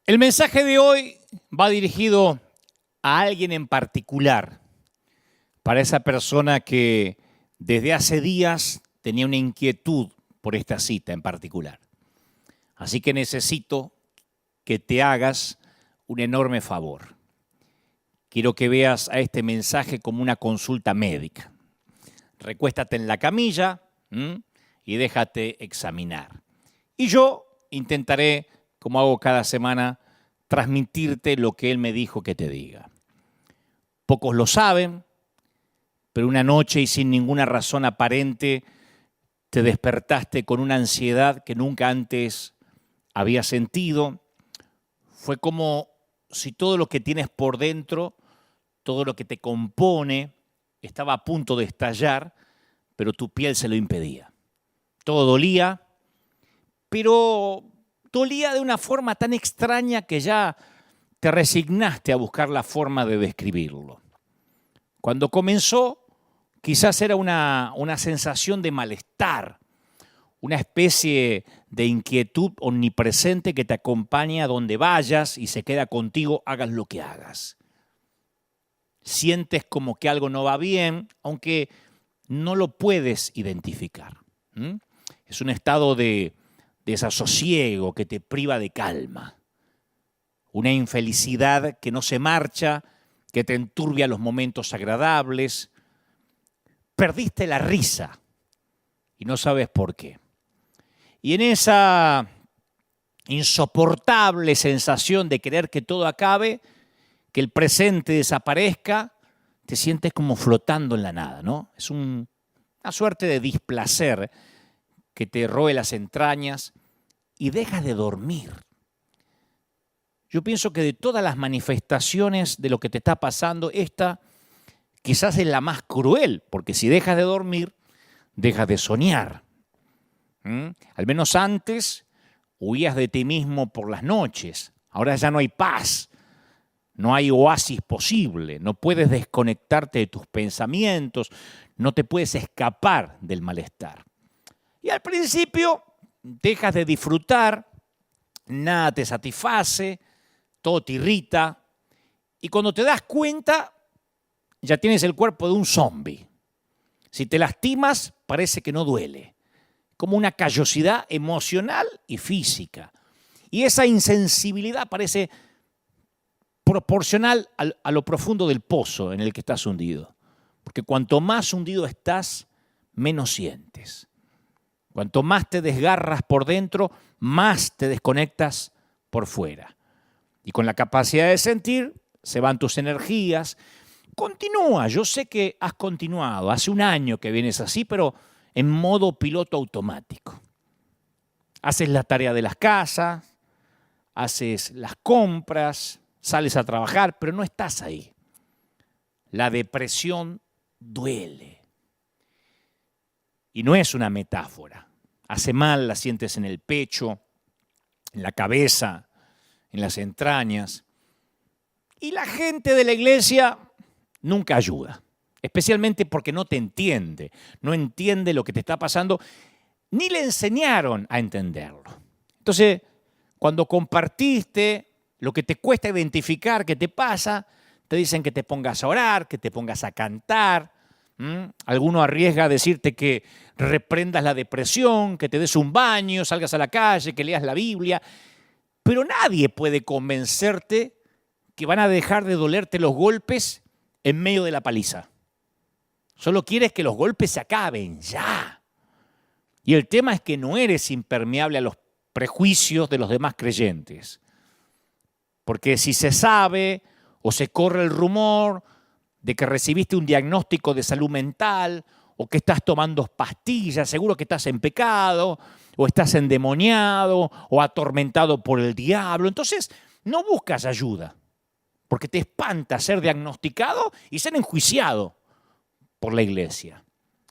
El mensaje de hoy va dirigido a alguien en particular, para esa persona que desde hace días tenía una inquietud por esta cita en particular. Así que necesito que te hagas un enorme favor. Quiero que veas a este mensaje como una consulta médica. Recuéstate en la camilla y déjate examinar. Y yo intentaré, como hago cada semana, transmitirte lo que él me dijo que te diga. Pocos lo saben, pero una noche y sin ninguna razón aparente te despertaste con una ansiedad que nunca antes habías sentido. Fue como si todo lo que tienes por dentro, todo lo que te compone, estaba a punto de estallar, pero tu piel se lo impedía. Todo dolía, pero dolía de una forma tan extraña que ya te resignaste a buscar la forma de describirlo. Cuando comenzó, quizás era una sensación de malestar, una especie de inquietud omnipresente que te acompaña a donde vayas y se queda contigo, hagas lo que hagas. Sientes como que algo no va bien, aunque no lo puedes identificar. Es un estado de desasosiego que te priva de calma. Una infelicidad que no se marcha, que te enturbia los momentos agradables. Perdiste la risa y no sabes por qué. Y en esa insoportable sensación de querer que todo acabe, que el presente desaparezca, te sientes como flotando en la nada, ¿no? Es una suerte de displacer que te roe las entrañas y dejas de dormir. Yo pienso que de todas las manifestaciones de lo que te está pasando, esta quizás es la más cruel, porque si dejas de dormir, dejas de soñar. Al menos antes huías de ti mismo por las noches. Ahora ya no hay paz, no hay oasis posible, no puedes desconectarte de tus pensamientos, no te puedes escapar del malestar. Y al principio dejas de disfrutar, nada te satisface, todo te irrita, y cuando te das cuenta, ya tienes el cuerpo de un zombi. Si te lastimas, parece que no duele, como una callosidad emocional y física. Y esa insensibilidad parece proporcional a lo profundo del pozo en el que estás hundido. Porque cuanto más hundido estás, menos sientes. Cuanto más te desgarras por dentro, más te desconectas por fuera. Y con la capacidad de sentir, se van tus energías. Continúa, yo sé que has continuado. Hace un año que vienes así, pero en modo piloto automático. Haces la tarea de las casas, haces las compras, sales a trabajar, pero no estás ahí. La depresión duele. Y no es una metáfora. Hace mal, la sientes en el pecho, en la cabeza, en las entrañas. Y la gente de la iglesia nunca ayuda, especialmente porque no te entiende, no entiende lo que te está pasando, ni le enseñaron a entenderlo. Entonces, cuando compartiste lo que te cuesta identificar qué te pasa, te dicen que te pongas a orar, que te pongas a cantar. Alguno arriesga a decirte que reprendas la depresión, que te des un baño, salgas a la calle, que leas la Biblia. Pero nadie puede convencerte que van a dejar de dolerte los golpes en medio de la paliza. Solo quieres que los golpes se acaben, ya. Y el tema es que no eres impermeable a los prejuicios de los demás creyentes. Porque si se sabe o se corre el rumor de que recibiste un diagnóstico de salud mental o que estás tomando pastillas, seguro que estás en pecado o estás endemoniado o atormentado por el diablo. Entonces no buscas ayuda porque te espanta ser diagnosticado y ser enjuiciado por la iglesia.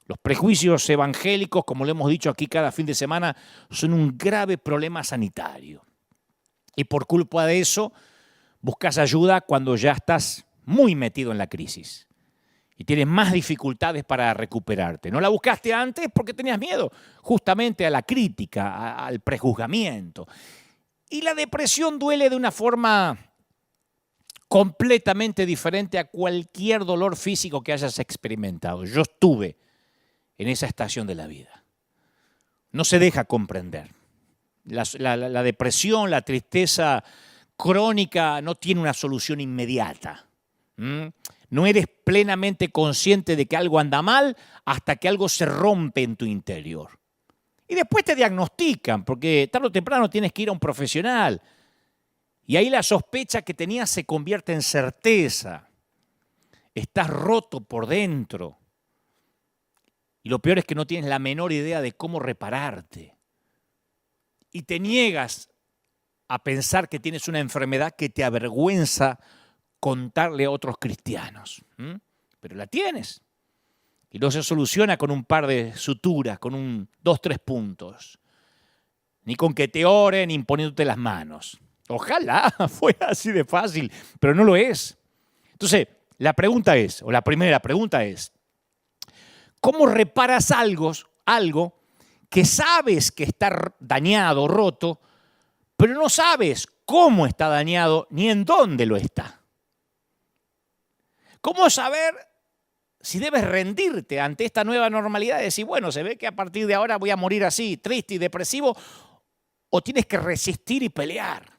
Los prejuicios evangélicos, como lo hemos dicho aquí cada fin de semana, son un grave problema sanitario. Y por culpa de eso, buscas ayuda cuando ya estás muy metido en la crisis y tienes más dificultades para recuperarte. No la buscaste antes porque tenías miedo justamente a la crítica, al prejuzgamiento. Y la depresión duele de una forma completamente diferente a cualquier dolor físico que hayas experimentado. Yo estuve en esa estación de la vida. No se deja comprender. La depresión, la tristeza crónica no tiene una solución inmediata. No eres plenamente consciente de que algo anda mal hasta que algo se rompe en tu interior. Y después te diagnostican, porque tarde o temprano tienes que ir a un profesional. Y ahí la sospecha que tenías se convierte en certeza. Estás roto por dentro. Y lo peor es que no tienes la menor idea de cómo repararte. Y te niegas a pensar que tienes una enfermedad que te avergüenza contarle a otros cristianos. Pero la tienes. Y no se soluciona con un par de suturas, con 2, 3 puntos. Ni con que te oren imponiéndote las manos. Ojalá fuera así de fácil, pero no lo es. Entonces, la primera pregunta es, ¿cómo reparas algo que sabes que está dañado, roto, pero no sabes cómo está dañado ni en dónde lo está? ¿Cómo saber si debes rendirte ante esta nueva normalidad y decir, bueno, se ve que a partir de ahora voy a morir así, triste y depresivo, o tienes que resistir y pelear?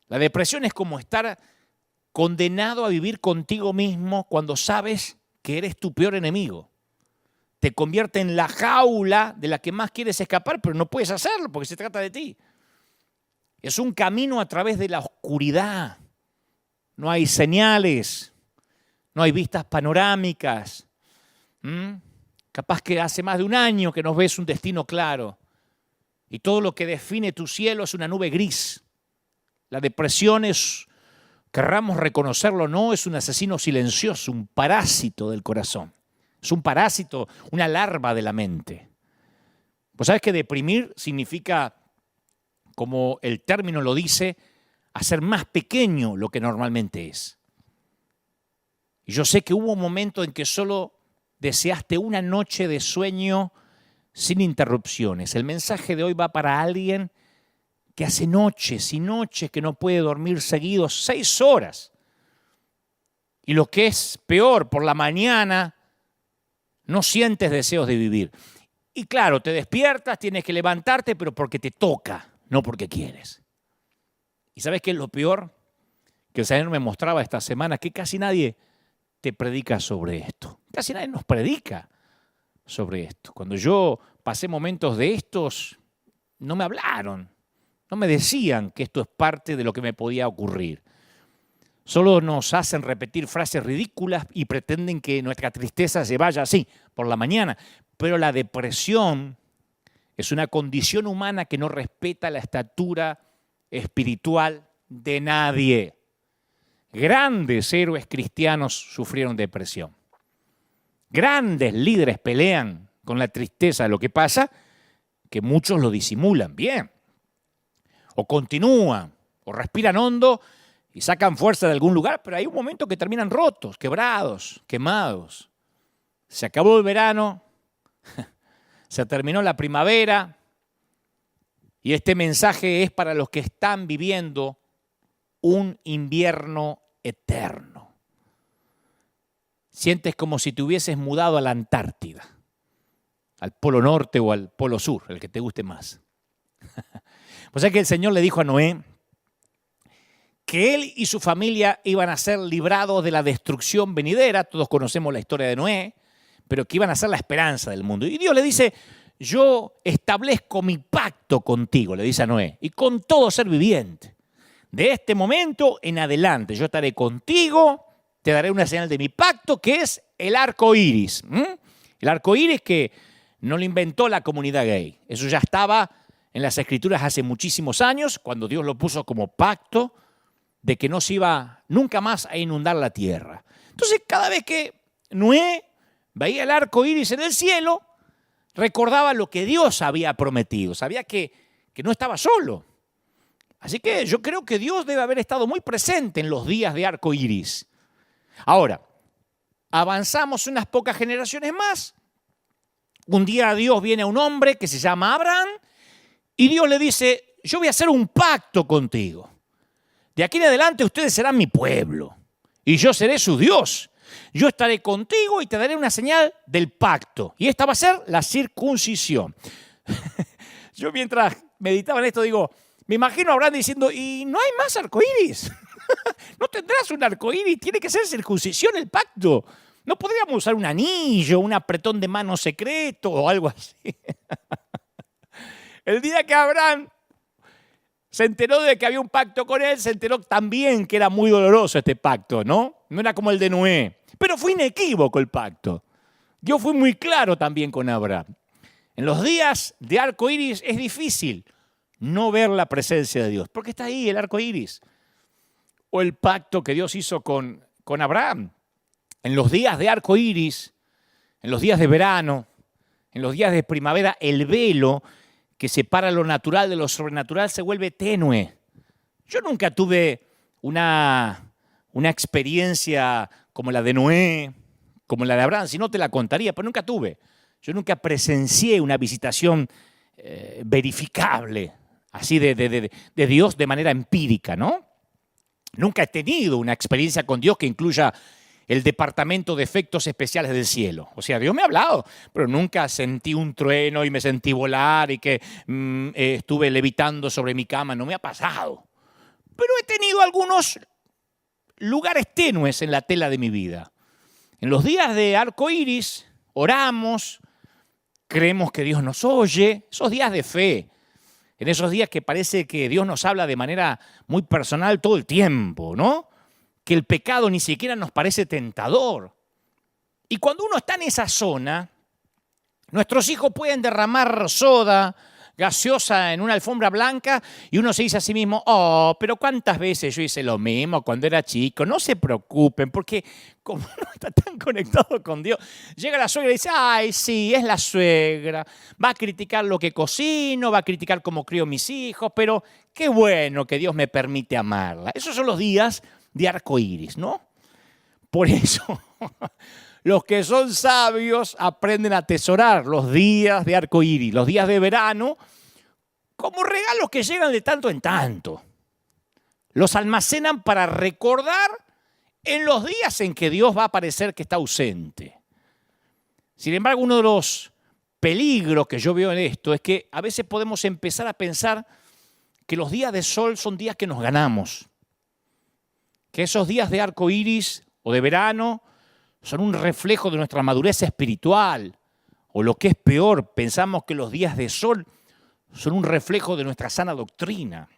La depresión es como estar condenado a vivir contigo mismo cuando sabes que eres tu peor enemigo. Te convierte en la jaula de la que más quieres escapar, pero no puedes hacerlo porque se trata de ti. Es un camino a través de la oscuridad. No hay señales, no hay vistas panorámicas. Capaz que hace más de un año que no ves un destino claro. Y todo lo que define tu cielo es una nube gris. La depresión es, querramos reconocerlo o no, es un asesino silencioso, un parásito del corazón. Es un parásito, una larva de la mente. Pues sabes que deprimir significa, como el término lo dice, hacer más pequeño lo que normalmente es. Y yo sé que hubo un momento en que solo deseaste una noche de sueño sin interrupciones. El mensaje de hoy va para alguien que hace noches y noches que no puede dormir seguido 6 horas. Y lo que es peor, por la mañana no sientes deseos de vivir. Y claro, te despiertas, tienes que levantarte, pero porque te toca, no porque quieres. ¿Y sabes qué es lo peor? Que el Señor me mostraba esta semana que casi nadie te predica sobre esto. Casi nadie nos predica sobre esto. Cuando yo pasé momentos de estos, no me hablaron. No me decían que esto es parte de lo que me podía ocurrir. Solo nos hacen repetir frases ridículas y pretenden que nuestra tristeza se vaya así, por la mañana. Pero la depresión es una condición humana que no respeta la estatura espiritual de nadie. Grandes héroes cristianos sufrieron depresión. Grandes líderes pelean con la tristeza. Lo que pasa que muchos lo disimulan bien. O continúan, o respiran hondo y sacan fuerza de algún lugar, pero hay un momento que terminan rotos, quebrados, quemados. Se acabó el verano, se terminó la primavera, y este mensaje es para los que están viviendo un invierno eterno. Sientes como si te hubieses mudado a la Antártida, al Polo Norte o al Polo Sur, el que te guste más. Pues es que el Señor le dijo a Noé que él y su familia iban a ser librados de la destrucción venidera. Todos conocemos la historia de Noé, pero que iban a ser la esperanza del mundo. Y Dios le dice, yo establezco mi pacto contigo, le dice a Noé, y con todo ser viviente. De este momento en adelante yo estaré contigo, te daré una señal de mi pacto, que es el arco iris. El arco iris que no lo inventó la comunidad gay. Eso ya estaba en las Escrituras hace muchísimos años, cuando Dios lo puso como pacto de que no se iba nunca más a inundar la tierra. Entonces, cada vez que Noé veía el arco iris en el cielo, recordaba lo que Dios había prometido. Sabía que no estaba solo. Así que yo creo que Dios debe haber estado muy presente en los días de arco iris. Ahora, avanzamos unas pocas generaciones más. Un día a Dios viene a un hombre que se llama Abraham y Dios le dice, yo voy a hacer un pacto contigo. De aquí en adelante ustedes serán mi pueblo y yo seré su Dios. Yo estaré contigo y te daré una señal del pacto. Y esta va a ser la circuncisión. Yo mientras meditaba en esto digo, me imagino a Abraham diciendo, ¿y no hay más arcoíris? ¿No tendrás un arcoíris? Tiene que ser circuncisión el pacto. ¿No podríamos usar un anillo, un apretón de mano secreto o algo así? El día que Abraham se enteró de que había un pacto con él, se enteró también que era muy doloroso este pacto, ¿no? No era como el de Noé. Pero fue inequívoco el pacto. Dios fue muy claro también con Abraham. En los días de arco iris es difícil no ver la presencia de Dios, porque está ahí el arco iris. O el pacto que Dios hizo con Abraham. En los días de arco iris, en los días de verano, en los días de primavera, el velo que separa lo natural de lo sobrenatural se vuelve tenue. Yo nunca tuve una experiencia como la de Noé, como la de Abraham, si no te la contaría, pero nunca tuve. Yo nunca presencié una visitación verificable, así de Dios de manera empírica, ¿no? Nunca he tenido una experiencia con Dios que incluya el departamento de efectos especiales del cielo. O sea, Dios me ha hablado, pero nunca sentí un trueno y me sentí volar y que estuve levitando sobre mi cama. No me ha pasado. Pero he tenido algunos lugares tenues en la tela de mi vida. En los días de arco iris, oramos, creemos que Dios nos oye, esos días de fe, en esos días que parece que Dios nos habla de manera muy personal todo el tiempo, ¿no? Que el pecado ni siquiera nos parece tentador. Y cuando uno está en esa zona, nuestros hijos pueden derramar soda, gaseosa en una alfombra blanca y uno se dice a sí mismo, oh, pero ¿cuántas veces yo hice lo mismo cuando era chico? No se preocupen, porque como uno está tan conectado con Dios, llega la suegra y dice, ay, sí, es la suegra, va a criticar lo que cocino, va a criticar cómo crío mis hijos, pero qué bueno que Dios me permite amarla. Esos son los días de arco iris, ¿no? Por eso, los que son sabios aprenden a atesorar los días de arco iris, los días de verano, como regalos que llegan de tanto en tanto. Los almacenan para recordar en los días en que Dios va a parecer que está ausente. Sin embargo, uno de los peligros que yo veo en esto es que a veces podemos empezar a pensar que los días de sol son días que nos ganamos. Que esos días de arco iris o de verano son un reflejo de nuestra madurez espiritual. O lo que es peor, pensamos que los días de sol son un reflejo de nuestra sana doctrina.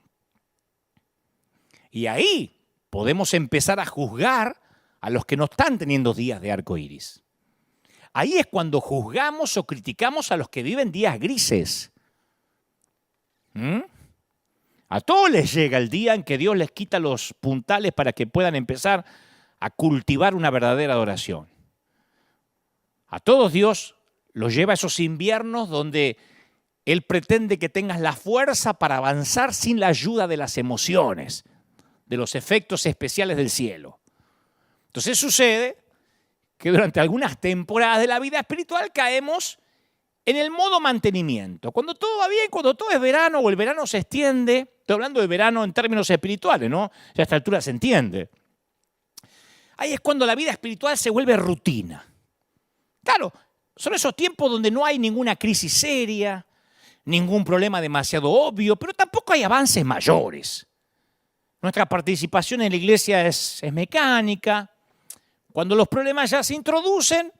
Y ahí podemos empezar a juzgar a los que no están teniendo días de arco iris. Ahí es cuando juzgamos o criticamos a los que viven días grises. A todos les llega el día en que Dios les quita los puntales para que puedan empezar a cultivar una verdadera adoración. A todos Dios los lleva a esos inviernos donde Él pretende que tengas la fuerza para avanzar sin la ayuda de las emociones, de los efectos especiales del cielo. Entonces sucede que durante algunas temporadas de la vida espiritual caemos en el modo mantenimiento. Cuando todo va bien, cuando todo es verano o el verano se extiende, estoy hablando de verano en términos espirituales, ¿no? Ya a esta altura se entiende. Ahí es cuando la vida espiritual se vuelve rutina. Claro, son esos tiempos donde no hay ninguna crisis seria, ningún problema demasiado obvio, pero tampoco hay avances mayores. Nuestra participación en la iglesia es mecánica. Cuando los problemas ya se introducen,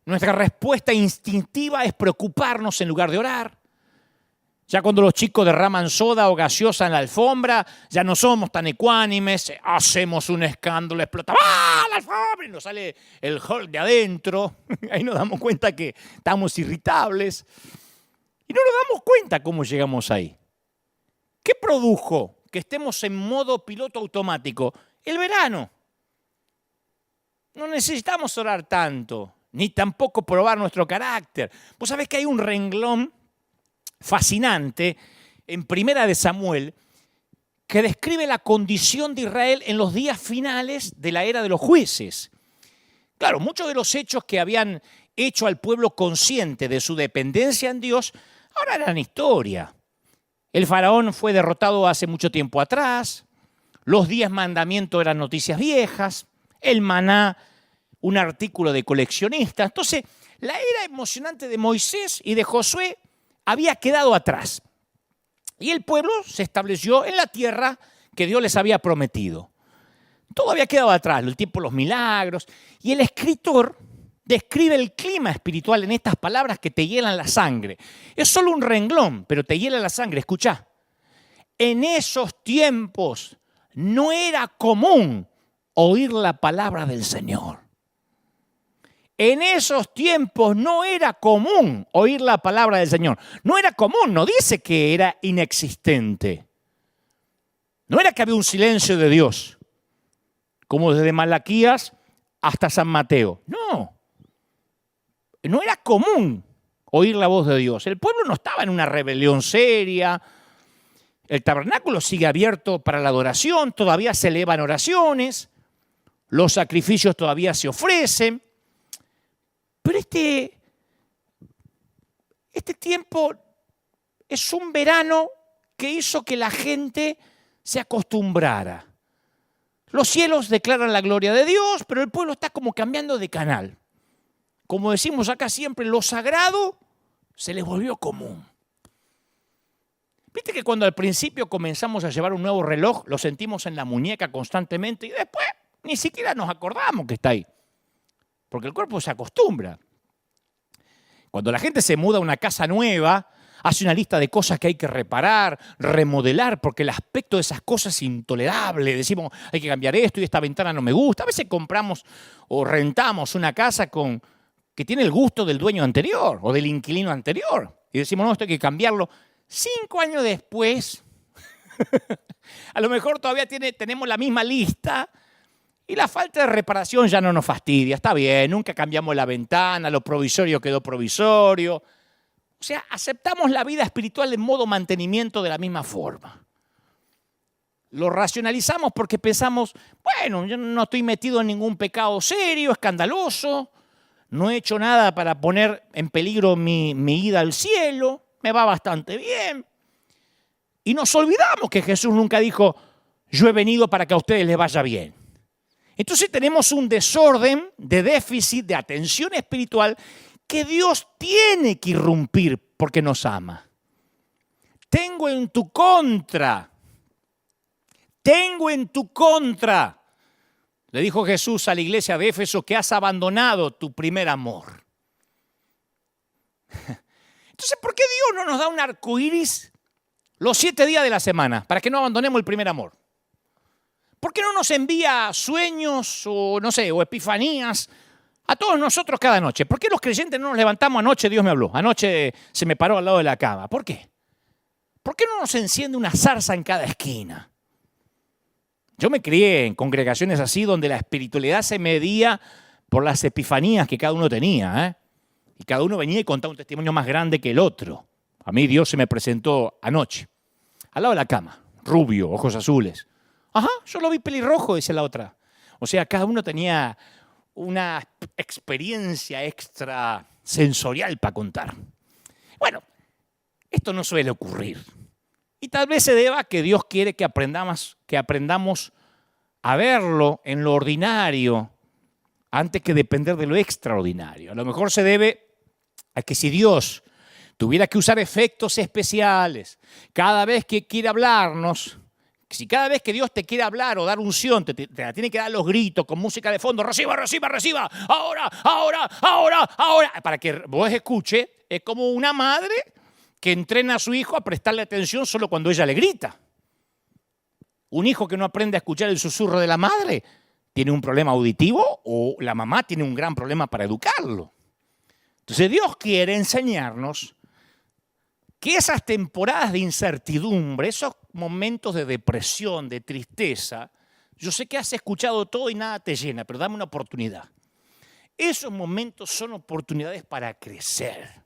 nuestra respuesta instintiva es preocuparnos en lugar de orar. Ya cuando los chicos derraman soda o gaseosa en la alfombra, ya no somos tan ecuánimes, hacemos un escándalo, explota la alfombra y nos sale el Hulk de adentro. Ahí nos damos cuenta que estamos irritables. Y no nos damos cuenta cómo llegamos ahí. ¿Qué produjo que estemos en modo piloto automático? El verano. No necesitamos orar tanto, ni tampoco probar nuestro carácter. Vos sabés que hay un renglón fascinante en Primera de Samuel que describe la condición de Israel en los días finales de la era de los jueces. Claro, muchos de los hechos que habían hecho al pueblo consciente de su dependencia en Dios ahora eran historia. El faraón fue derrotado hace mucho tiempo atrás. Los 10 mandamientos eran noticias viejas. El maná, un artículo de coleccionista. Entonces, la era emocionante de Moisés y de Josué había quedado atrás. Y el pueblo se estableció en la tierra que Dios les había prometido. Todo había quedado atrás, el tiempo de los milagros. Y el escritor describe el clima espiritual en estas palabras que te hielan la sangre. Es solo un renglón, pero te hiela la sangre. Escuchá. En esos tiempos no era común oír la palabra del Señor. En esos tiempos no era común oír la palabra del Señor. No era común, no dice que era inexistente. No era que había un silencio de Dios, como desde Malaquías hasta San Mateo. No era común oír la voz de Dios. El pueblo no estaba en una rebelión seria. El tabernáculo sigue abierto para la adoración, todavía se elevan oraciones, los sacrificios todavía se ofrecen. Pero este tiempo es un verano que hizo que la gente se acostumbrara. Los cielos declaran la gloria de Dios, pero el pueblo está como cambiando de canal. Como decimos acá siempre, lo sagrado se les volvió común. ¿Viste que cuando al principio comenzamos a llevar un nuevo reloj, lo sentimos en la muñeca constantemente y después ni siquiera nos acordamos que está ahí? Porque el cuerpo se acostumbra. Cuando la gente se muda a una casa nueva, hace una lista de cosas que hay que reparar, remodelar, porque el aspecto de esas cosas es intolerable. Decimos, hay que cambiar esto y esta ventana no me gusta. A veces compramos o rentamos una casa que tiene el gusto del dueño anterior o del inquilino anterior. Y decimos, no, esto hay que cambiarlo. 5 años después, a lo mejor todavía tenemos la misma lista y la falta de reparación ya no nos fastidia. Está bien, nunca cambiamos la ventana, lo provisorio quedó provisorio. O sea, aceptamos la vida espiritual en modo mantenimiento de la misma forma. Lo racionalizamos porque pensamos, bueno, yo no estoy metido en ningún pecado serio, escandaloso, no he hecho nada para poner en peligro mi ida al cielo, me va bastante bien. Y nos olvidamos que Jesús nunca dijo, yo he venido para que a ustedes les vaya bien. Entonces tenemos un desorden de déficit de atención espiritual que Dios tiene que irrumpir porque nos ama. Tengo en tu contra, le dijo Jesús a la iglesia de Éfeso, que has abandonado tu primer amor. Entonces, ¿por qué Dios no nos da un arco iris los 7 días de la semana para que no abandonemos el primer amor? ¿Por qué no nos envía sueños o, no sé, o epifanías a todos nosotros cada noche? ¿Por qué los creyentes no nos levantamos anoche? Dios me habló, anoche se me paró al lado de la cama. ¿Por qué? ¿Por qué no nos enciende una zarza en cada esquina? Yo me crié en congregaciones así donde la espiritualidad se medía por las epifanías que cada uno tenía, y cada uno venía y contaba un testimonio más grande que el otro. A mí Dios se me presentó anoche, al lado de la cama, rubio, ojos azules. Ajá, yo lo vi pelirrojo, dice la otra. O sea, cada uno tenía una experiencia extra sensorial para contar. Bueno, esto no suele ocurrir. Y tal vez se deba a que Dios quiere que aprendamos a verlo en lo ordinario antes que depender de lo extraordinario. A lo mejor se debe a que si Dios tuviera que usar efectos especiales cada vez que quiere hablarnos, si cada vez que Dios te quiere hablar o dar unción, te la tiene que dar los gritos con música de fondo, reciba, reciba, reciba, ahora, ahora, ahora, ahora, para que vos escuche, es como una madre que entrena a su hijo a prestarle atención solo cuando ella le grita. Un hijo que no aprende a escuchar el susurro de la madre tiene un problema auditivo o la mamá tiene un gran problema para educarlo. Entonces Dios quiere enseñarnos que esas temporadas de incertidumbre, esos momentos de depresión, de tristeza, yo sé que has escuchado todo y nada te llena, pero dame una oportunidad. Esos momentos son oportunidades para crecer.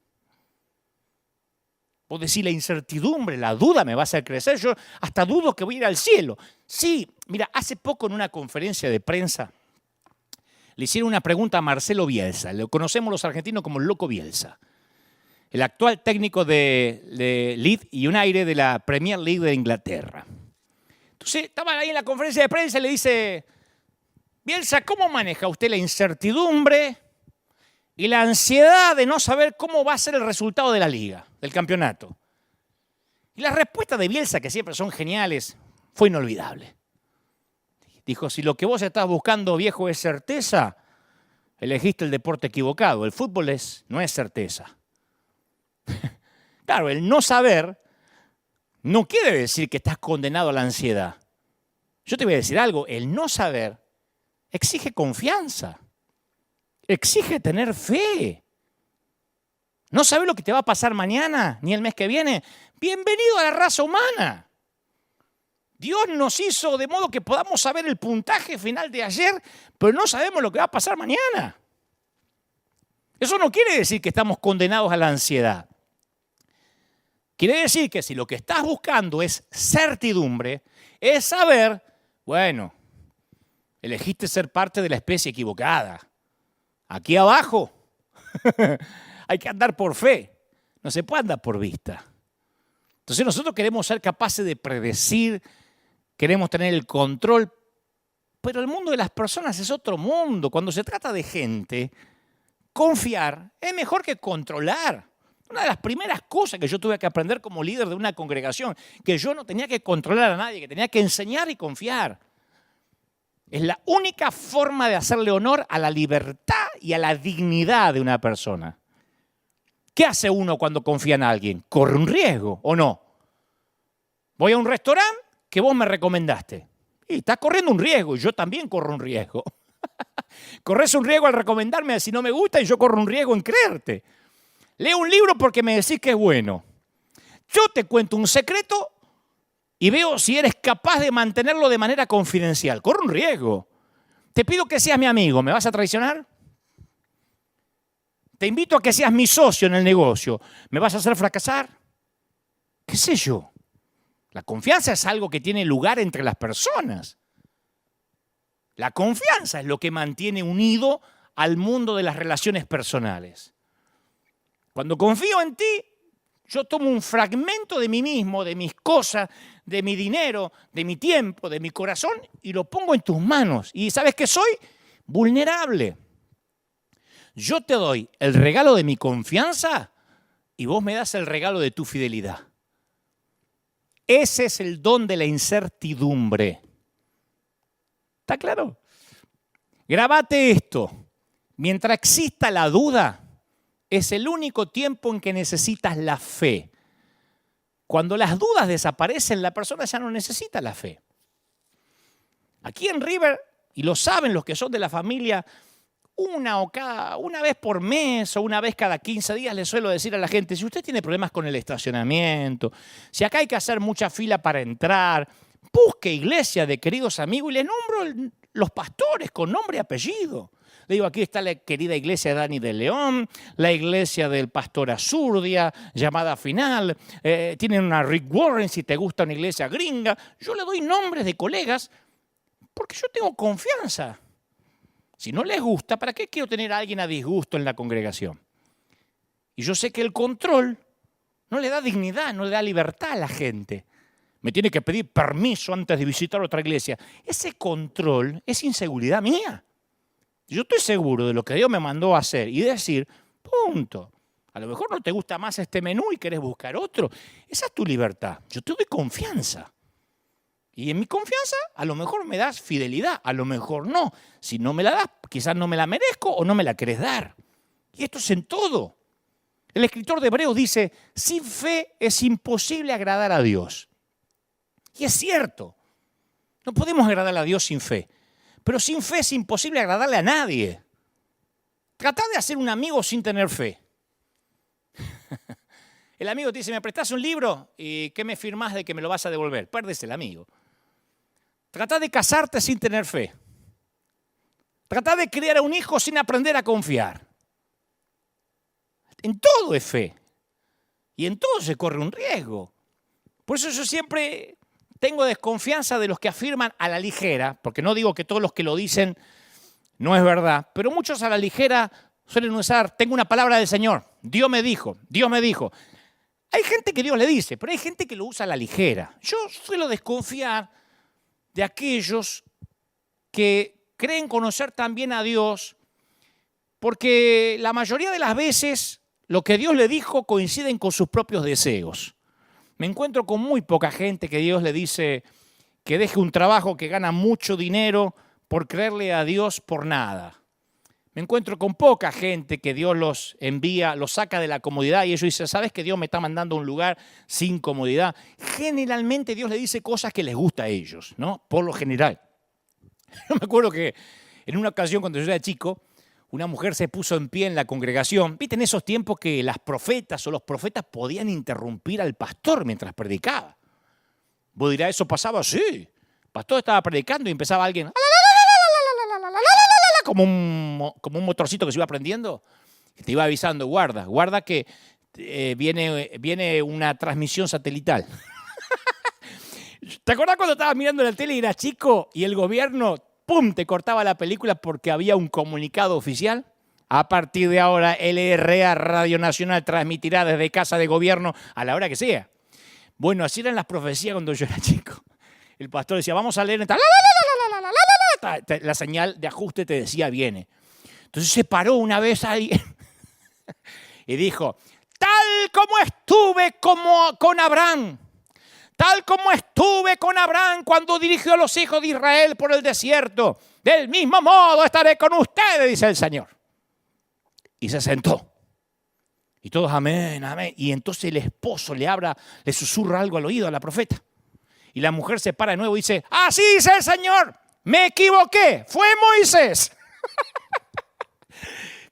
Vos decís, la incertidumbre, la duda me va a hacer crecer. Yo hasta dudo que voy a ir al cielo. Sí, mira, hace poco en una conferencia de prensa le hicieron una pregunta a Marcelo Bielsa. Lo conocemos los argentinos como el Loco Bielsa. el actual técnico de Leeds United de la Premier League de Inglaterra. Entonces, estaban ahí en la conferencia de prensa y le dice, Bielsa, ¿cómo maneja usted la incertidumbre y la ansiedad de no saber cómo va a ser el resultado de la liga, del campeonato? Y la respuesta de Bielsa, que siempre son geniales, fue inolvidable. Dijo, si lo que vos estás buscando, viejo, es certeza, elegiste el deporte equivocado. El fútbol no es certeza. Claro, el no saber no quiere decir que estás condenado a la ansiedad. Yo te voy a decir algo, el no saber exige confianza, exige tener fe. No sabes lo que te va a pasar mañana, ni el mes que viene. Bienvenido a la raza humana. Dios nos hizo de modo que podamos saber el puntaje final de ayer, pero no sabemos lo que va a pasar mañana. Eso no quiere decir que estamos condenados a la ansiedad. Quiere decir que si lo que estás buscando es certidumbre, es saber, bueno, elegiste ser parte de la especie equivocada. Aquí abajo hay que andar por fe, no se puede andar por vista. Entonces nosotros queremos ser capaces de predecir, queremos tener el control, pero el mundo de las personas es otro mundo. Cuando se trata de gente, confiar es mejor que controlar. Una de las primeras cosas que yo tuve que aprender como líder de una congregación, que yo no tenía que controlar a nadie, que tenía que enseñar y confiar. Es la única forma de hacerle honor a la libertad y a la dignidad de una persona. ¿Qué hace uno cuando confía en alguien? Corre un riesgo, ¿o no? Voy a un restaurante que vos me recomendaste. Y estás corriendo un riesgo, y yo también corro un riesgo. Corres un riesgo al recomendarme si no me gusta y yo corro un riesgo en creerte. Leo un libro porque me decís que es bueno. Yo te cuento un secreto y veo si eres capaz de mantenerlo de manera confidencial. Corre un riesgo. Te pido que seas mi amigo. ¿Me vas a traicionar? Te invito a que seas mi socio en el negocio. ¿Me vas a hacer fracasar? ¿Qué sé yo? La confianza es algo que tiene lugar entre las personas. La confianza es lo que mantiene unido al mundo de las relaciones personales. Cuando confío en ti, yo tomo un fragmento de mí mismo, de mis cosas, de mi dinero, de mi tiempo, de mi corazón y lo pongo en tus manos. ¿Y sabes qué soy? Vulnerable. Yo te doy el regalo de mi confianza y vos me das el regalo de tu fidelidad. Ese es el don de la incertidumbre. ¿Está claro? Grabate esto. Mientras exista la duda, es el único tiempo en que necesitas la fe. Cuando las dudas desaparecen, la persona ya no necesita la fe. Aquí en River, y lo saben los que son de la familia, una vez por mes o una vez cada 15 días le suelo decir a la gente, si usted tiene problemas con el estacionamiento, si acá hay que hacer mucha fila para entrar, busque iglesia de queridos amigos y le nombro los pastores con nombre y apellido. Le digo, aquí está la querida iglesia de Dani de León, la iglesia del pastor Azurdia, llamada Final, tienen una Rick Warren si te gusta una iglesia gringa. Yo le doy nombres de colegas porque yo tengo confianza. Si no les gusta, ¿para qué quiero tener a alguien a disgusto en la congregación? Y yo sé que el control no le da dignidad, no le da libertad a la gente. Me tiene que pedir permiso antes de visitar otra iglesia. Ese control es inseguridad mía. Yo estoy seguro de lo que Dios me mandó a hacer y decir, punto. A lo mejor no te gusta más este menú y querés buscar otro. Esa es tu libertad. Yo te doy confianza. Y en mi confianza a lo mejor me das fidelidad, a lo mejor no. Si no me la das, quizás no me la merezco o no me la querés dar. Y esto es en todo. El escritor de Hebreos dice, sin fe es imposible agradar a Dios. Y es cierto. No podemos agradar a Dios sin fe. Pero sin fe es imposible agradarle a nadie. Tratá de hacer un amigo sin tener fe. El amigo te dice, ¿me prestás un libro? ¿Y qué me firmás de que me lo vas a devolver? Perdés el amigo. Tratá de casarte sin tener fe. Tratá de criar a un hijo sin aprender a confiar. En todo es fe. Y en todo se corre un riesgo. Por eso yo siempre tengo desconfianza de los que afirman a la ligera, porque no digo que todos los que lo dicen no es verdad, pero muchos a la ligera Suelen usar, tengo una palabra del Señor, Dios me dijo, Dios me dijo. Hay gente que Dios le dice, pero hay gente que lo usa a la ligera. Yo suelo desconfiar de aquellos que creen conocer también a Dios, porque la mayoría de las veces lo que Dios le dijo coinciden con sus propios deseos. Me encuentro con muy poca gente que Dios le dice que deje un trabajo que gana mucho dinero por creerle a Dios por nada. Me encuentro con poca gente que Dios los envía, los saca de la comodidad y ellos dicen, ¿sabes que Dios me está mandando a un lugar sin comodidad? Generalmente Dios le dice cosas que les gusta a ellos, ¿no? Por lo general. Yo me acuerdo que en una ocasión cuando yo era chico, una mujer se puso en pie en la congregación. ¿Viste en esos tiempos que las profetas o los profetas podían interrumpir al pastor mientras predicaba? Vos dirás, ¿eso pasaba? Sí. El pastor estaba predicando y empezaba alguien como un motorcito que se iba prendiendo. Te iba avisando, guarda que viene una transmisión satelital. ¿Te acuerdas cuando estabas mirando la tele y eras chico y el gobierno, ¡pum!, te cortaba la película porque había un comunicado oficial? A partir de ahora, LRA Radio Nacional transmitirá desde casa de gobierno a la hora que sea. Bueno, así eran las profecías cuando yo era chico. El pastor decía, vamos a leer... La señal de ajuste te decía, viene. Entonces se paró una vez ahí y dijo, tal como estuve con Abraham, tal como estuve con Abraham cuando dirigió a los hijos de Israel por el desierto, del mismo modo estaré con ustedes, dice el Señor. Y se sentó. Y todos, amén, amén. Y entonces el esposo le susurra algo al oído a la profeta. Y la mujer se para de nuevo y dice, así dice el Señor, me equivoqué, fue Moisés.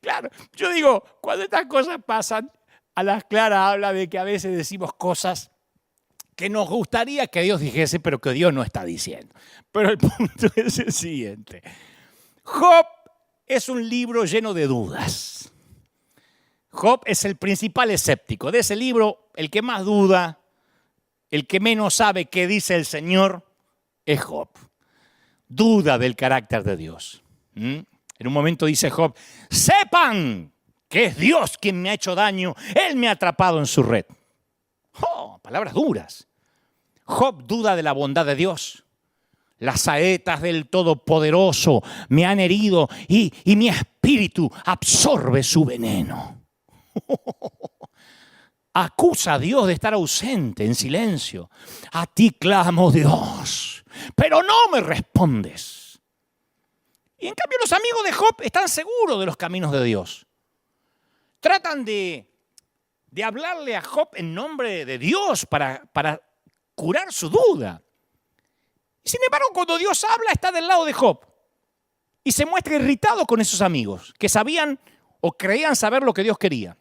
Claro, yo digo, cuando estas cosas pasan, a las claras habla de que a veces decimos cosas que nos gustaría que Dios dijese, pero que Dios no está diciendo. Pero el punto es el siguiente. Job es un libro lleno de dudas. Job es el principal escéptico. De ese libro, el que más duda, el que menos sabe qué dice el Señor, es Job. Duda del carácter de Dios. En un momento dice Job, sepan que es Dios quien me ha hecho daño, Él me ha atrapado en su red. Oh, palabras duras. Job duda de la bondad de Dios. Las saetas del Todopoderoso me han herido y mi espíritu absorbe su veneno. Acusa a Dios de estar ausente, en silencio. A ti clamo, Dios, pero no me respondes. Y en cambio los amigos de Job están seguros de los caminos de Dios. Tratan de hablarle a Job en nombre de Dios para curar su duda. Y sin embargo, cuando Dios habla, está del lado de Job. Y se muestra irritado con esos amigos que sabían o creían saber lo que Dios quería.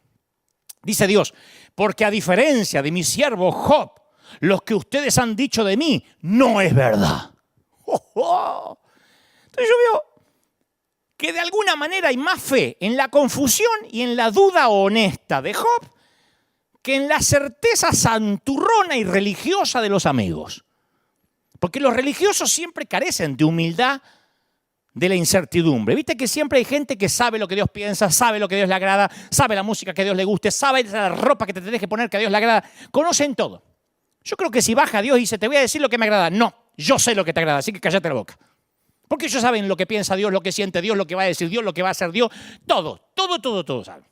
Dice Dios, porque a diferencia de mi siervo Job, lo que ustedes han dicho de mí no es verdad. Entonces yo veo que de alguna manera hay más fe en la confusión y en la duda honesta de Job que en la certeza santurrona y religiosa de los amigos. Porque los religiosos siempre carecen de humildad de la incertidumbre. Viste que siempre hay gente que sabe lo que Dios piensa, sabe lo que a Dios le agrada, sabe la música que a Dios le guste, sabe la ropa que te tenés que poner que a Dios le agrada. Conocen todo. Yo creo que si baja Dios y dice, te voy a decir lo que me agrada. No, yo sé lo que te agrada, así que cállate la boca. Porque ellos saben lo que piensa Dios, lo que siente Dios, lo que va a decir Dios, lo que va a hacer Dios. Todo saben.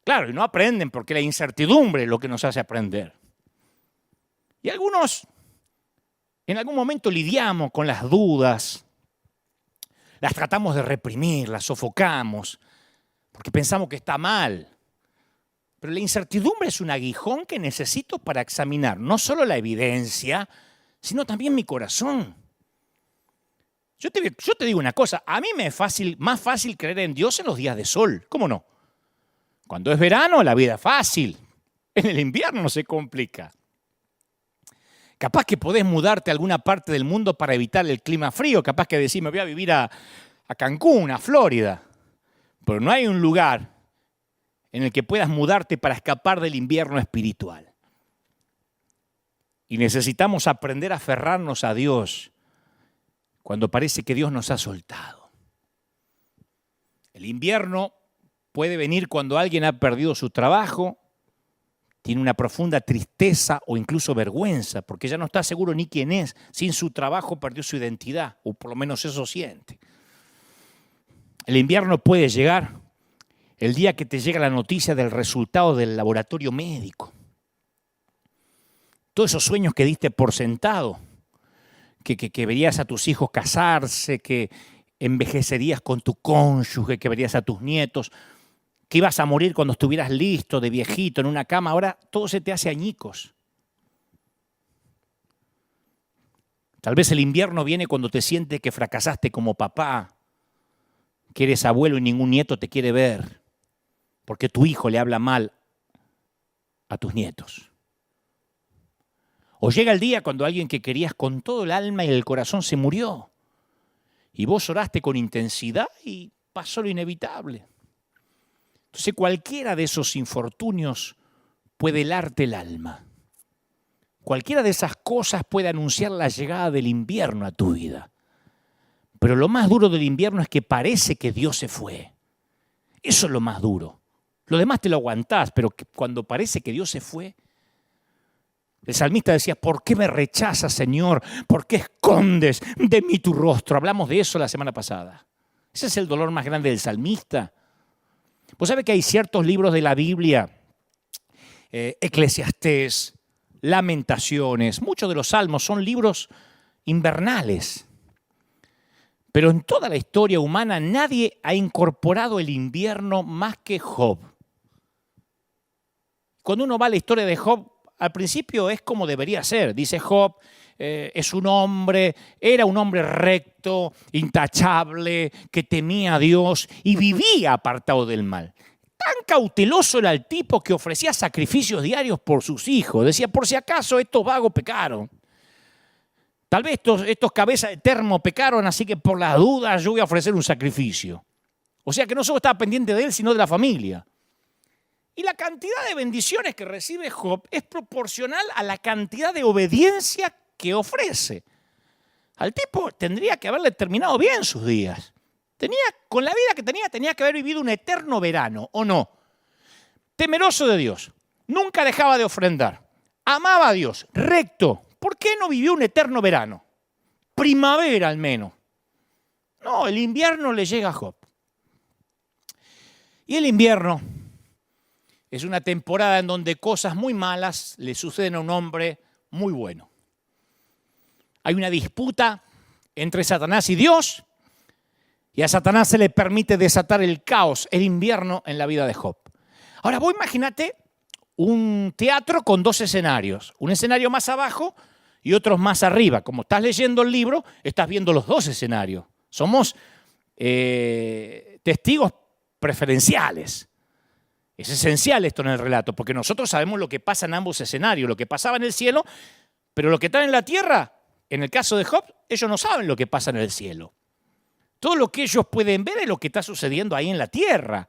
Claro, y no aprenden porque la incertidumbre es lo que nos hace aprender. Y algunos en algún momento lidiamos con las dudas, las tratamos de reprimir, las sofocamos, porque pensamos que está mal. Pero la incertidumbre es un aguijón que necesito para examinar no solo la evidencia, sino también mi corazón. Yo te digo una cosa, a mí me es más fácil creer en Dios en los días de sol, ¿cómo no? Cuando es verano la vida es fácil, en el invierno se complica. Capaz que podés mudarte a alguna parte del mundo para evitar el clima frío, capaz que decís me voy a vivir a Cancún, a Florida, pero no hay un lugar en el que puedas mudarte para escapar del invierno espiritual. Y necesitamos aprender a aferrarnos a Dios cuando parece que Dios nos ha soltado. El invierno puede venir cuando alguien ha perdido su trabajo, tiene una profunda tristeza o incluso vergüenza, porque ya no está seguro ni quién es. Sin su trabajo perdió su identidad, o por lo menos eso siente. El invierno puede llegar el día que te llega la noticia del resultado del laboratorio médico. Todos esos sueños que diste por sentado, que verías a tus hijos casarse, que envejecerías con tu cónyuge, que verías a tus nietos, que ibas a morir cuando estuvieras listo, de viejito, en una cama, ahora todo se te hace añicos. Tal vez el invierno viene cuando te sientes que fracasaste como papá, que eres abuelo y ningún nieto te quiere ver, porque tu hijo le habla mal a tus nietos. O llega el día cuando alguien que querías con todo el alma y el corazón se murió, y vos oraste con intensidad y pasó lo inevitable. Entonces cualquiera de esos infortunios puede helarte el alma. Cualquiera de esas cosas puede anunciar la llegada del invierno a tu vida. Pero lo más duro del invierno es que parece que Dios se fue. Eso es lo más duro. Lo demás te lo aguantás, pero cuando parece que Dios se fue, el salmista decía, ¿por qué me rechazas, Señor? ¿Por qué escondes de mí tu rostro? Hablamos de eso la semana pasada. Ese es el dolor más grande del salmista. Vos sabés que hay ciertos libros de la Biblia, Eclesiastés, Lamentaciones, muchos de los salmos son libros invernales. Pero en toda la historia humana nadie ha incorporado el invierno más que Job. Cuando uno va a la historia de Job, al principio es como debería ser. Dice Job, era un hombre recto, intachable, que temía a Dios y vivía apartado del mal. Tan cauteloso era el tipo que ofrecía sacrificios diarios por sus hijos. Decía, por si acaso estos vagos pecaron. Tal vez estos cabezas de termo pecaron, así que por las dudas yo voy a ofrecer un sacrificio. O sea que no solo estaba pendiente de él, sino de la familia. Y la cantidad de bendiciones que recibe Job es proporcional a la cantidad de obediencia que ofrece. Al tipo tendría que haberle terminado bien sus días. Con la vida que tenía que haber vivido un eterno verano, ¿o no? Temeroso de Dios, nunca dejaba de ofrendar, amaba a Dios, recto. ¿Por qué no vivió un eterno verano? Primavera al menos. No, el invierno le llega a Job. Y el invierno es una temporada en donde cosas muy malas le suceden a un hombre muy bueno. Hay una disputa entre Satanás y Dios, y a Satanás se le permite desatar el caos, el invierno en la vida de Job. Ahora vos imagínate un teatro con dos escenarios, un escenario más abajo y otros más arriba. Como estás leyendo el libro, estás viendo los dos escenarios. Somos testigos preferenciales. Es esencial esto en el relato, porque nosotros sabemos lo que pasa en ambos escenarios, lo que pasaba en el cielo, pero lo que está en la tierra, en el caso de Job, ellos no saben lo que pasa en el cielo. Todo lo que ellos pueden ver es lo que está sucediendo ahí en la tierra.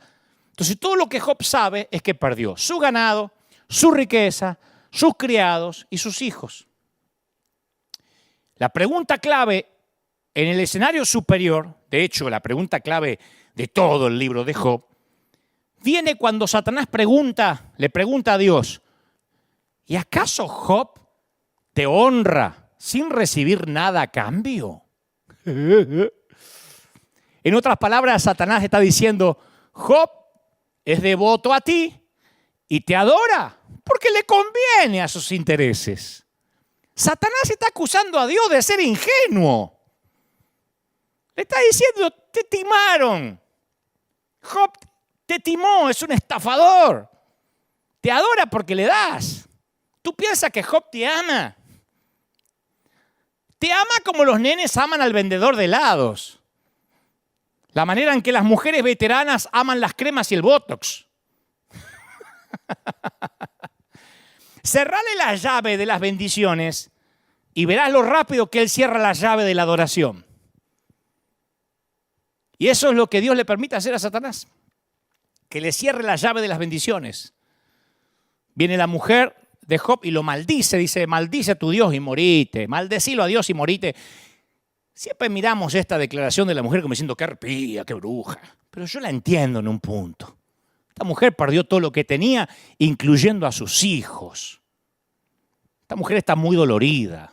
Entonces, todo lo que Job sabe es que perdió su ganado, su riqueza, sus criados y sus hijos. La pregunta clave en el escenario superior, de hecho, la pregunta clave de todo el libro de Job, viene cuando Satanás le pregunta a Dios, ¿y acaso Job te honra sin recibir nada a cambio? En otras palabras, Satanás está diciendo, Job es devoto a ti, Y te adora porque le conviene a sus intereses. Satanás está acusando a Dios de ser ingenuo. Le está diciendo, te timaron. Job te timó, es un estafador. Te adora porque le das. ¿Tú piensas que Job te ama? Te ama como los nenes aman al vendedor de helados. La manera en que las mujeres veteranas aman las cremas y el botox. Cerrale la llave de las bendiciones y verás lo rápido que Él cierra la llave de la adoración. Y eso es lo que Dios le permite hacer a Satanás. Que le cierre la llave de las bendiciones. Viene la mujer de Job y lo maldice. Dice, maldice a tu Dios y morite. Maldecilo a Dios y morite. Siempre miramos esta declaración de la mujer como diciendo, qué arpía, qué bruja. Pero yo la entiendo en un punto. Esta mujer perdió todo lo que tenía, incluyendo a sus hijos. Esta mujer está muy dolorida.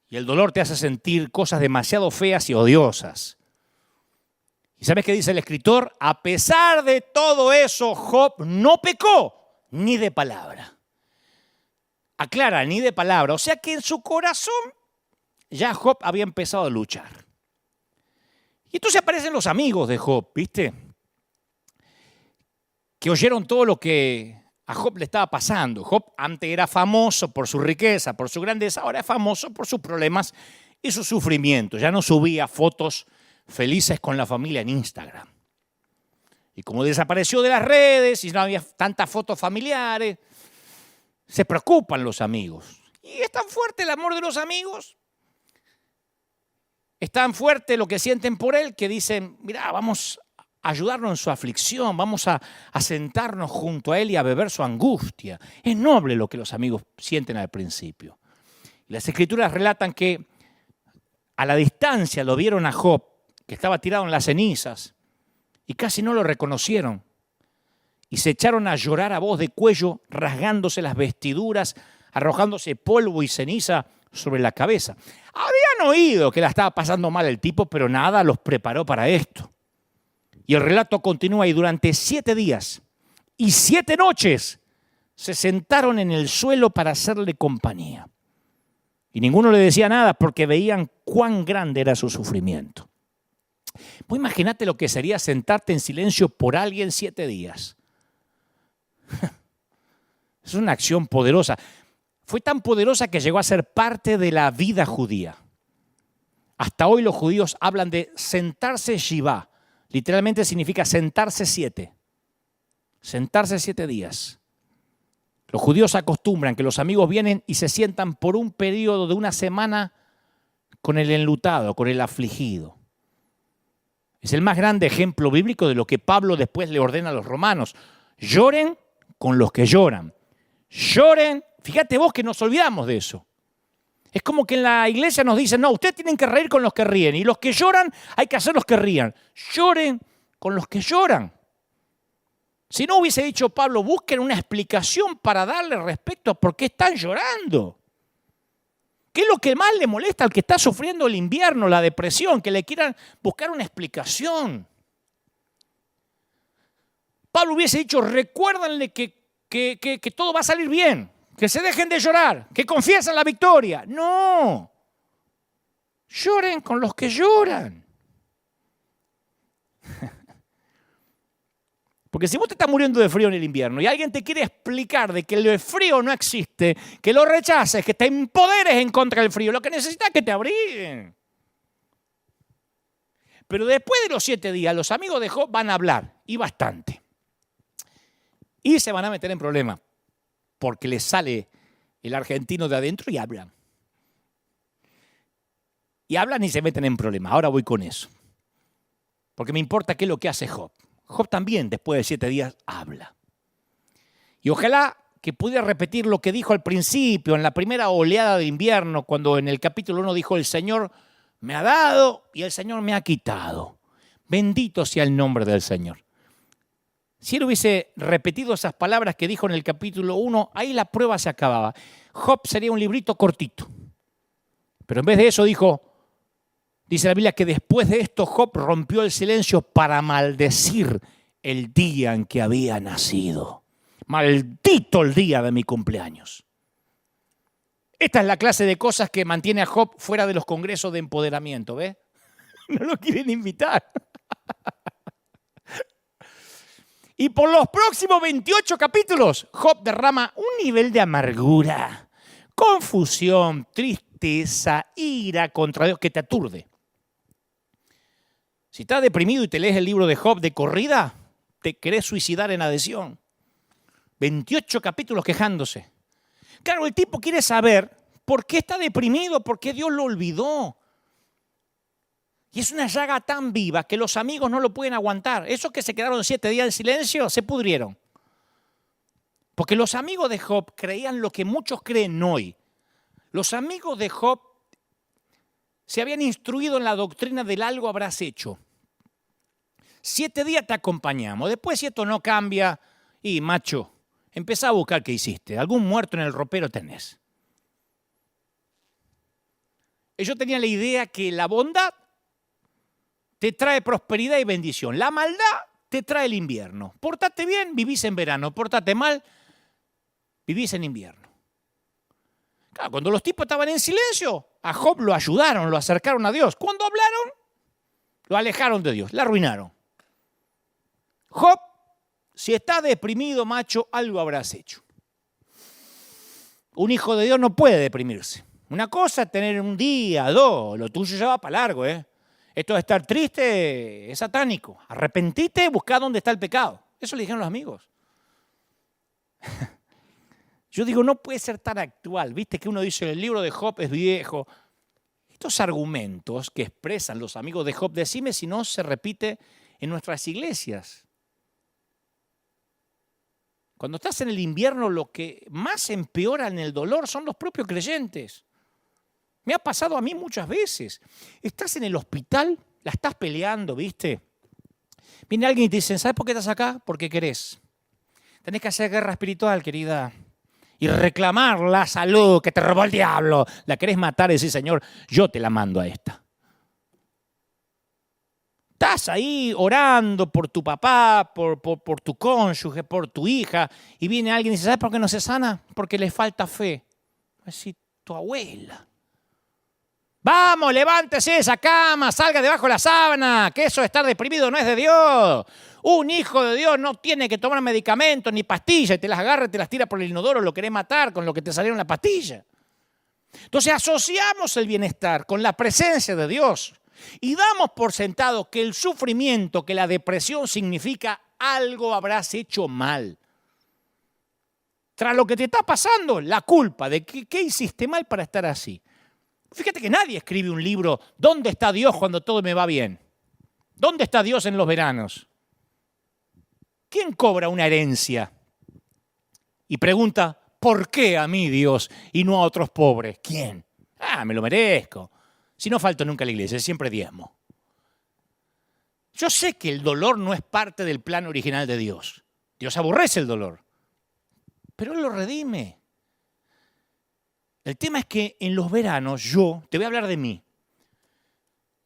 Y el dolor te hace sentir cosas demasiado feas y odiosas. ¿Y sabes qué dice el escritor? A pesar de todo eso, Job no pecó ni de palabra. Aclara, ni de palabra. O sea que en su corazón ya Job había empezado a luchar. Y entonces aparecen los amigos de Job, ¿viste? Que oyeron todo lo que a Job le estaba pasando. Job antes era famoso por su riqueza, por su grandeza, ahora es famoso por sus problemas y sus sufrimientos. Ya no subía fotos felices con la familia en Instagram. Y como desapareció de las redes y no había tantas fotos familiares, se preocupan los amigos. Y es tan fuerte el amor de los amigos, es tan fuerte lo que sienten por él, que dicen, mira, vamos a ayudarnos en su aflicción, vamos a sentarnos junto a él y a beber su angustia. Es noble lo que los amigos sienten al principio. Y las escrituras relatan que a la distancia lo vieron a Job, que estaba tirado en las cenizas, y casi no lo reconocieron. Y se echaron a llorar a voz de cuello, rasgándose las vestiduras, arrojándose polvo y ceniza sobre la cabeza. Habían oído que la estaba pasando mal el tipo, pero nada los preparó para esto. Y el relato continúa, y durante 7 días y 7 noches se sentaron en el suelo para hacerle compañía. Y ninguno le decía nada porque veían cuán grande era su sufrimiento. Vos imaginate lo que sería sentarte en silencio por alguien 7 días. Es una acción poderosa. Fue tan poderosa que llegó a ser parte de la vida judía. Hasta hoy los judíos hablan de sentarse Shivá. Literalmente significa sentarse 7. Sentarse 7 días. Los judíos acostumbran que los amigos vienen y se sientan por un periodo de 1 semana con el enlutado, con el afligido. Es el más grande ejemplo bíblico de lo que Pablo después le ordena a los romanos. Lloren con los que lloran. Lloren. Fíjate vos que nos olvidamos de eso. Es como que en la iglesia nos dicen, no, ustedes tienen que reír con los que ríen. Y los que lloran, hay que hacer los que rían. Lloren con los que lloran. Si no hubiese dicho Pablo, busquen una explicación para darle respecto a por qué están llorando. ¿Qué es lo que más le molesta al que está sufriendo el invierno, la depresión? Que le quieran buscar una explicación. Pablo hubiese dicho, recuérdenle que todo va a salir bien, que se dejen de llorar, que confiesen la victoria. No, lloren con los que lloran. Porque si vos te estás muriendo de frío en el invierno y alguien te quiere explicar de que el frío no existe, que lo rechaces, que te empoderes en contra del frío, lo que necesitas es que te abriguen. Pero después de los 7 días, los amigos de Job van a hablar, y bastante. Y se van a meter en problemas, porque les sale el argentino de adentro y hablan. Y hablan y se meten en problemas. Ahora voy con eso. Porque me importa qué es lo que hace Job. Job también, después de 7 días, habla. Y ojalá que pudiera repetir lo que dijo al principio, en la primera oleada de invierno, cuando en el capítulo 1 dijo, el Señor me ha dado y el Señor me ha quitado. Bendito sea el nombre del Señor. Si él hubiese repetido esas palabras que dijo en el capítulo 1, ahí la prueba se acababa. Job sería un librito cortito. Pero en vez de eso dijo, dice la Biblia que después de esto Job rompió el silencio para maldecir el día en que había nacido. Maldito el día de mi cumpleaños. Esta es la clase de cosas que mantiene a Job fuera de los congresos de empoderamiento, ¿ves? No lo quieren invitar. Y por los próximos 28 capítulos, Job derrama un nivel de amargura, confusión, tristeza, ira contra Dios que te aturde. Si estás deprimido y te lees el libro de Job de corrida, te querés suicidar en adhesión. 28 capítulos quejándose. Claro, el tipo quiere saber por qué está deprimido, por qué Dios lo olvidó. Y es una llaga tan viva que los amigos no lo pueden aguantar. Esos que se quedaron 7 días en silencio se pudrieron. Porque los amigos de Job creían lo que muchos creen hoy. Los amigos de Job se habían instruido en la doctrina del algo habrás hecho. 7 días te acompañamos. Después, si esto no cambia, y macho, empezá a buscar qué hiciste. Algún muerto en el ropero tenés. Ellos tenían la idea que la bondad te trae prosperidad y bendición. La maldad te trae el invierno. Pórtate bien, vivís en verano. Pórtate mal, vivís en invierno. Claro, cuando los tipos estaban en silencio, a Job lo ayudaron, lo acercaron a Dios. Cuando hablaron, lo alejaron de Dios, la arruinaron. Job, si estás deprimido, macho, algo habrás hecho. Un hijo de Dios no puede deprimirse. Una cosa es tener un día, 2, lo tuyo ya va para largo, ¿eh? Esto de estar triste es satánico. Arrepentite, buscá dónde está el pecado. Eso le dijeron los amigos. Yo digo, no puede ser tan actual. Viste que uno dice, el libro de Job es viejo. Estos argumentos que expresan los amigos de Job, decime si no se repite en nuestras iglesias. Cuando estás en el invierno, lo que más empeora en el dolor son los propios creyentes. Me ha pasado a mí muchas veces. Estás en el hospital, la estás peleando, ¿viste? Viene alguien y te dice, ¿sabes por qué estás acá? Porque querés. Tenés que hacer guerra espiritual, querida. Y reclamar la salud que te robó el diablo. La querés matar y decir, Señor, yo te la mando a esta. Estás ahí orando por tu papá, por tu cónyuge, por tu hija. Y viene alguien y dice, ¿sabes por qué no se sana? Porque le falta fe. Va a decir, tu abuela. Vamos, levántese de esa cama, salga debajo de la sábana, que eso de estar deprimido no es de Dios. Un hijo de Dios no tiene que tomar medicamentos ni pastillas y te las agarra y te las tira por el inodoro, lo querés matar con lo que te salieron la pastilla. Entonces asociamos el bienestar con la presencia de Dios y damos por sentado que el sufrimiento, que la depresión significa algo habrás hecho mal. Tras lo que te está pasando, la culpa de qué hiciste mal para estar así. Fíjate que nadie escribe un libro, ¿dónde está Dios cuando todo me va bien? ¿Dónde está Dios en los veranos? ¿Quién cobra una herencia? Y pregunta, ¿por qué a mí Dios y no a otros pobres? ¿Quién? Me lo merezco. Si no falto nunca a la iglesia, siempre diezmo. Yo sé que el dolor no es parte del plan original de Dios. Dios aborrece el dolor, pero Él lo redime. El tema es que en los veranos te voy a hablar de mí.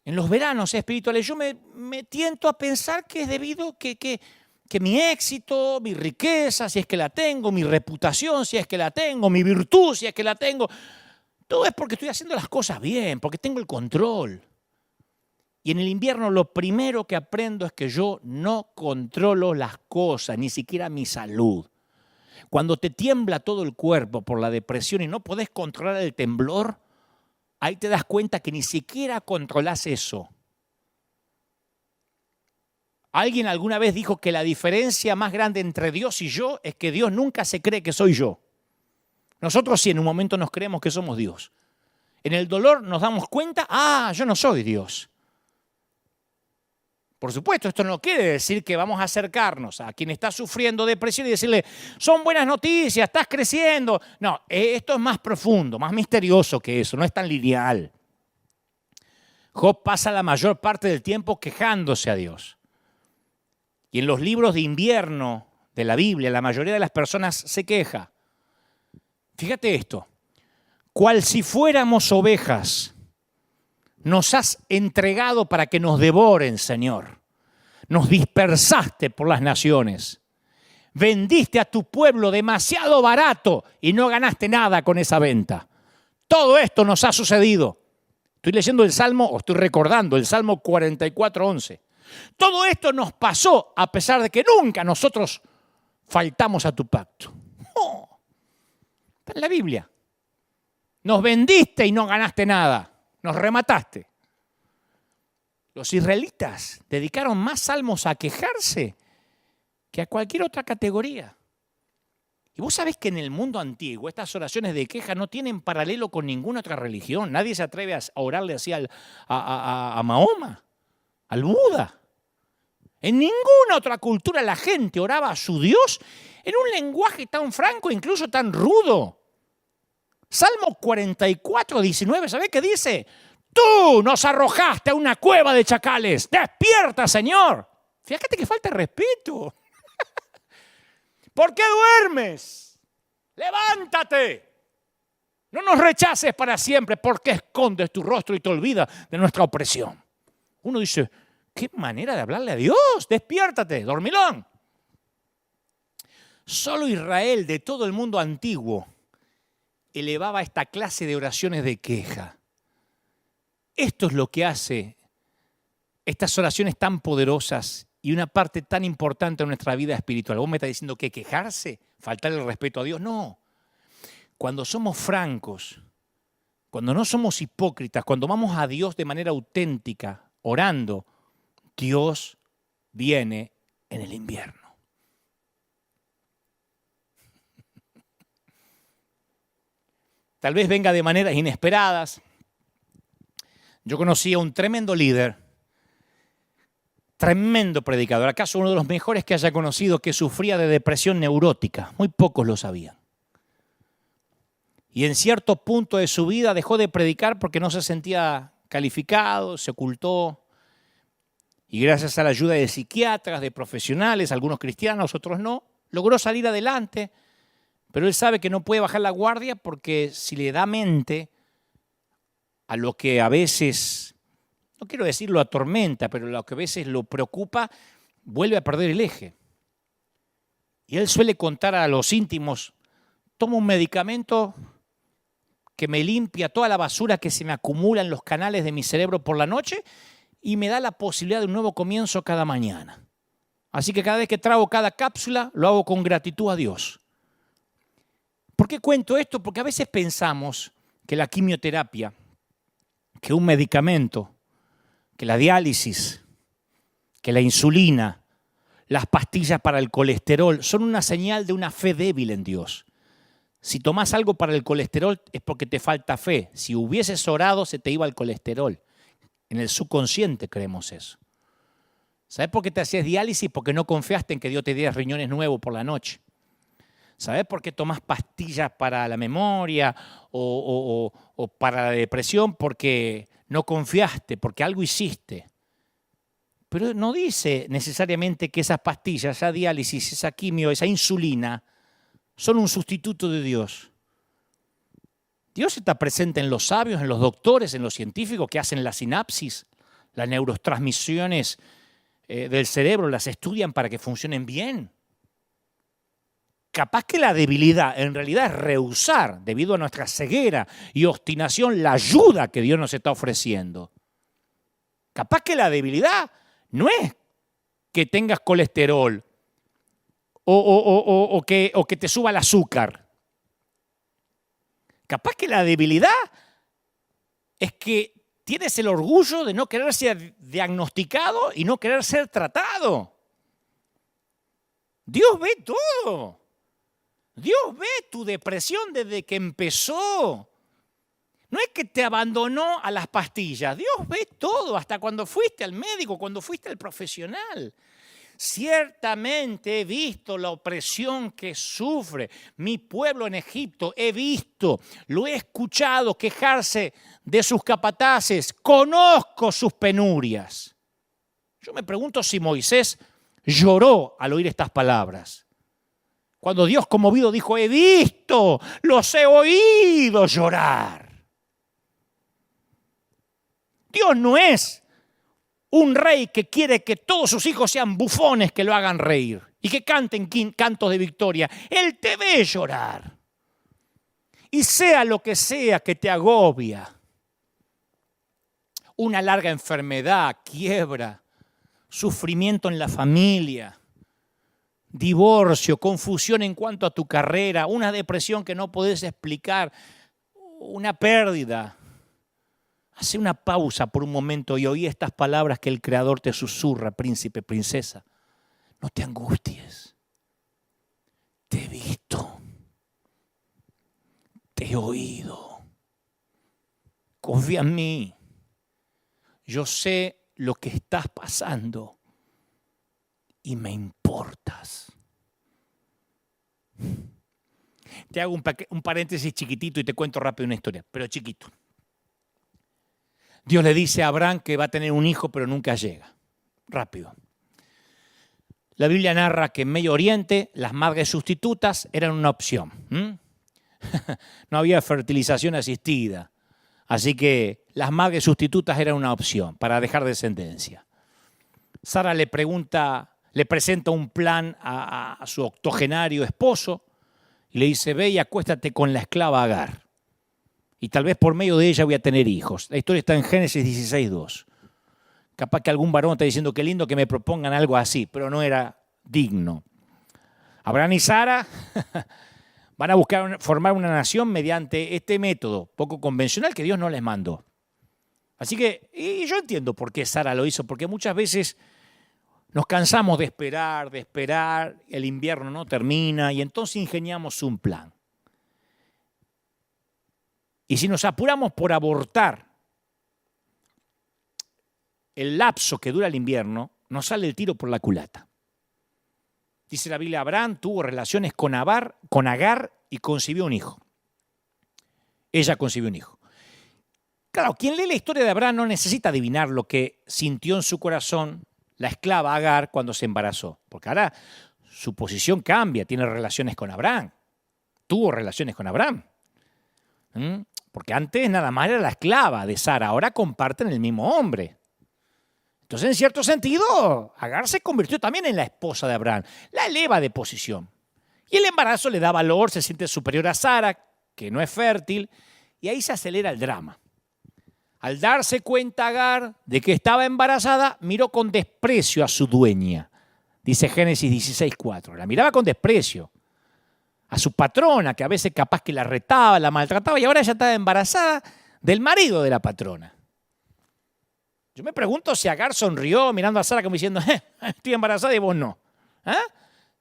En los veranos espirituales yo me tiento a pensar que es debido que mi éxito, mi riqueza, si es que la tengo, mi reputación, si es que la tengo, mi virtud, si es que la tengo, todo es porque estoy haciendo las cosas bien, porque tengo el control. Y en el invierno lo primero que aprendo es que yo no controlo las cosas, ni siquiera mi salud. Cuando te tiembla todo el cuerpo por la depresión y no podés controlar el temblor, ahí te das cuenta que ni siquiera controlás eso. Alguien alguna vez dijo que la diferencia más grande entre Dios y yo es que Dios nunca se cree que soy yo. Nosotros sí en un momento nos creemos que somos Dios. En el dolor nos damos cuenta, yo no soy Dios. Por supuesto, esto no quiere decir que vamos a acercarnos a quien está sufriendo depresión y decirle, son buenas noticias, estás creciendo. No, esto es más profundo, más misterioso que eso, no es tan lineal. Job pasa la mayor parte del tiempo quejándose a Dios. Y en los libros de invierno de la Biblia, la mayoría de las personas se queja. Fíjate esto, cual si fuéramos ovejas, nos has entregado para que nos devoren, Señor. Nos dispersaste por las naciones. Vendiste a tu pueblo demasiado barato y no ganaste nada con esa venta. Todo esto nos ha sucedido. Estoy leyendo el Salmo, o estoy recordando el Salmo 44:11. Todo esto nos pasó a pesar de que nunca nosotros faltamos a tu pacto. Oh, está en la Biblia. Nos vendiste y no ganaste nada. Nos remataste. Los israelitas dedicaron más salmos a quejarse que a cualquier otra categoría. Y vos sabés que en el mundo antiguo estas oraciones de queja no tienen paralelo con ninguna otra religión. Nadie se atreve a orarle así a Mahoma, al Buda. En ninguna otra cultura la gente oraba a su Dios en un lenguaje tan franco, incluso tan rudo. Salmo 44:19, ¿sabés qué dice? Tú nos arrojaste a una cueva de chacales. ¡Despierta, Señor! Fíjate que falta respeto. ¿Por qué duermes? ¡Levántate! No nos rechaces para siempre. ¿Por qué escondes tu rostro y te olvidas de nuestra opresión? Uno dice, ¿qué manera de hablarle a Dios? Despiértate, dormilón. Solo Israel de todo el mundo antiguo elevaba esta clase de oraciones de queja. Esto es lo que hace estas oraciones tan poderosas y una parte tan importante de nuestra vida espiritual. ¿Vos me estás diciendo que quejarse, faltar el respeto a Dios? No. Cuando somos francos, cuando no somos hipócritas, cuando vamos a Dios de manera auténtica, orando, Dios viene en el invierno. Tal vez venga de maneras inesperadas. Yo conocí a un tremendo líder, tremendo predicador, acaso uno de los mejores que haya conocido, que sufría de depresión neurótica. Muy pocos lo sabían. Y en cierto punto de su vida dejó de predicar porque no se sentía calificado, se ocultó. Y gracias a la ayuda de psiquiatras, de profesionales, algunos cristianos, otros no, logró salir adelante. Pero él sabe que no puede bajar la guardia porque si le da mente a lo que a veces, no quiero decir lo atormenta, pero lo que a veces lo preocupa, vuelve a perder el eje. Y él suele contar a los íntimos, tomo un medicamento que me limpia toda la basura que se me acumula en los canales de mi cerebro por la noche y me da la posibilidad de un nuevo comienzo cada mañana. Así que cada vez que trago cada cápsula, lo hago con gratitud a Dios. ¿Por qué cuento esto? Porque a veces pensamos que la quimioterapia, que un medicamento, que la diálisis, que la insulina, las pastillas para el colesterol, son una señal de una fe débil en Dios. Si tomás algo para el colesterol es porque te falta fe. Si hubieses orado, se te iba el colesterol. En el subconsciente creemos eso. ¿Sabés por qué te hacías diálisis? Porque no confiaste en que Dios te diera riñones nuevos por la noche. ¿Sabés por qué tomás pastillas para la memoria o para la depresión? Porque no confiaste, porque algo hiciste. Pero no dice necesariamente que esas pastillas, esa diálisis, esa quimio, esa insulina, son un sustituto de Dios. Dios está presente en los sabios, en los doctores, en los científicos que hacen la sinapsis, las neurotransmisiones del cerebro, las estudian para que funcionen bien. Capaz que la debilidad en realidad es rehusar, debido a nuestra ceguera y obstinación, la ayuda que Dios nos está ofreciendo. Capaz que la debilidad no es que tengas colesterol o que te suba el azúcar. Capaz que la debilidad es que tienes el orgullo de no querer ser diagnosticado y no querer ser tratado. Dios ve todo. Dios ve tu depresión desde que empezó. No es que te abandonó a las pastillas. Dios ve todo, hasta cuando fuiste al médico, cuando fuiste al profesional. Ciertamente he visto la opresión que sufre mi pueblo en Egipto. He visto, lo he escuchado quejarse de sus capataces. Conozco sus penurias. Yo me pregunto si Moisés lloró al oír estas palabras. Cuando Dios conmovido dijo, he visto, los he oído llorar. Dios no es un rey que quiere que todos sus hijos sean bufones que lo hagan reír. y que canten cantos de victoria. Él te ve llorar. Y sea lo que sea que te agobia, una larga enfermedad, quiebra, sufrimiento en la familia, divorcio, confusión en cuanto a tu carrera, una depresión que no podés explicar, una pérdida. Hace una pausa por un momento y oí estas palabras que el Creador te susurra, príncipe, princesa. No te angusties. Te he visto. Te he oído. Confía en mí. Yo sé lo que estás pasando y me importas. Te hago un paréntesis chiquitito y te cuento rápido una historia, pero chiquito. Dios le dice a Abraham que va a tener un hijo, pero nunca llega. Rápido. La Biblia narra que en Medio Oriente las madres sustitutas eran una opción. No había fertilización asistida. Así que las madres sustitutas eran una opción para dejar descendencia. Sara le presenta un plan a su octogenario esposo y le dice, ve y acuéstate con la esclava Agar. Y tal vez por medio de ella voy a tener hijos. La historia está en Génesis 16:2. Capaz que algún varón está diciendo, qué lindo que me propongan algo así, pero no era digno. Abraham y Sara van a buscar formar una nación mediante este método poco convencional que Dios no les mandó. Así que, y yo entiendo por qué Sara lo hizo, porque muchas veces nos cansamos de esperar, el invierno no termina y entonces ingeniamos un plan. Y si nos apuramos por abortar el lapso que dura el invierno, nos sale el tiro por la culata. Dice la Biblia, Abraham tuvo relaciones con Agar y concibió un hijo. Ella concibió un hijo. Claro, quien lee la historia de Abraham no necesita adivinar lo que sintió en su corazón la esclava Agar cuando se embarazó. Porque ahora su posición cambia, tiene relaciones con Abraham. Tuvo relaciones con Abraham. Porque antes nada más era la esclava de Sara, ahora comparten el mismo hombre. Entonces, en cierto sentido, Agar se convirtió también en la esposa de Abraham. La eleva de posición. Y el embarazo le da valor, se siente superior a Sara, que no es fértil, y ahí se acelera el drama. Al darse cuenta Agar de que estaba embarazada, miró con desprecio a su dueña. Dice Génesis 16:4. La miraba con desprecio. A su patrona, que a veces capaz que la retaba, la maltrataba, y ahora ella estaba embarazada del marido de la patrona. Yo me pregunto si Agar sonrió mirando a Sara como diciendo, estoy embarazada y vos no.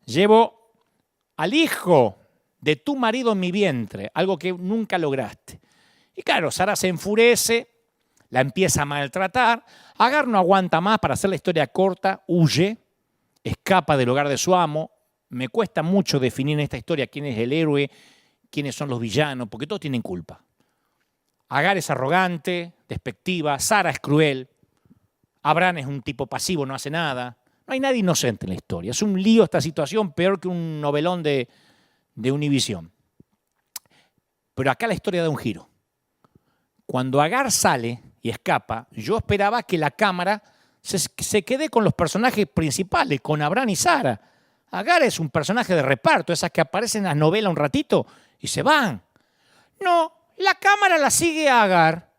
Llevo al hijo de tu marido en mi vientre, algo que nunca lograste. Y claro, Sara se enfurece, la empieza a maltratar. Agar no aguanta más, para hacer la historia corta, huye, escapa del hogar de su amo. Me cuesta mucho definir en esta historia quién es el héroe, quiénes son los villanos, porque todos tienen culpa. Agar es arrogante, despectiva, Sara es cruel, Abraham es un tipo pasivo, no hace nada. No hay nadie inocente en la historia. Es un lío esta situación, peor que un novelón de Univisión. Pero acá la historia da un giro. Cuando Agar sale y escapa, yo esperaba que la cámara se quede con los personajes principales, con Abraham y Sara. Agar es un personaje de reparto, esas que aparecen en las novelas un ratito y se van. No, la cámara la sigue a Agar,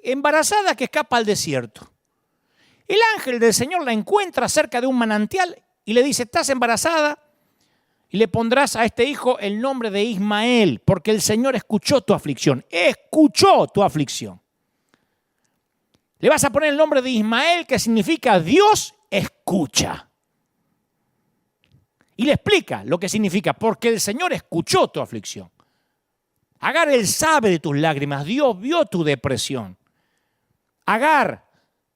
embarazada que escapa al desierto. El ángel del Señor la encuentra cerca de un manantial y le dice, estás embarazada y le pondrás a este hijo el nombre de Ismael, porque el Señor escuchó tu aflicción. Escuchó tu aflicción. Le vas a poner el nombre de Ismael, que significa Dios escucha. Y le explica lo que significa, porque el Señor escuchó tu aflicción. Agar, Él sabe de tus lágrimas, Dios vio tu depresión. Agar,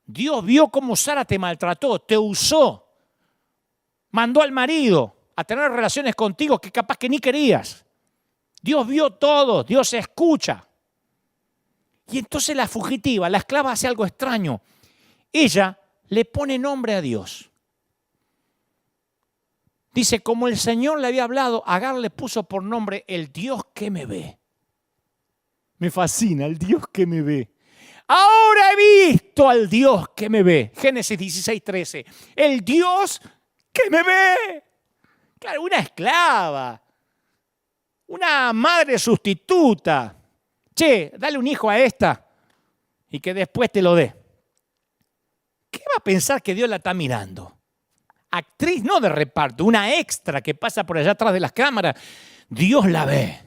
Dios vio cómo Sara te maltrató, te usó, mandó al marido a tener relaciones contigo que capaz que ni querías. Dios vio todo, Dios escucha. Y entonces la fugitiva, la esclava, hace algo extraño. Ella le pone nombre a Dios. Dice, como el Señor le había hablado, Agar le puso por nombre el Dios que me ve. Me fascina, el Dios que me ve. Ahora he visto al Dios que me ve. Génesis 16:13. El Dios que me ve. Claro, una esclava, una madre sustituta. Che, dale un hijo a esta y que después te lo dé. ¿Qué va a pensar que Dios la está mirando? Actriz no de reparto, una extra que pasa por allá atrás de las cámaras. Dios la ve.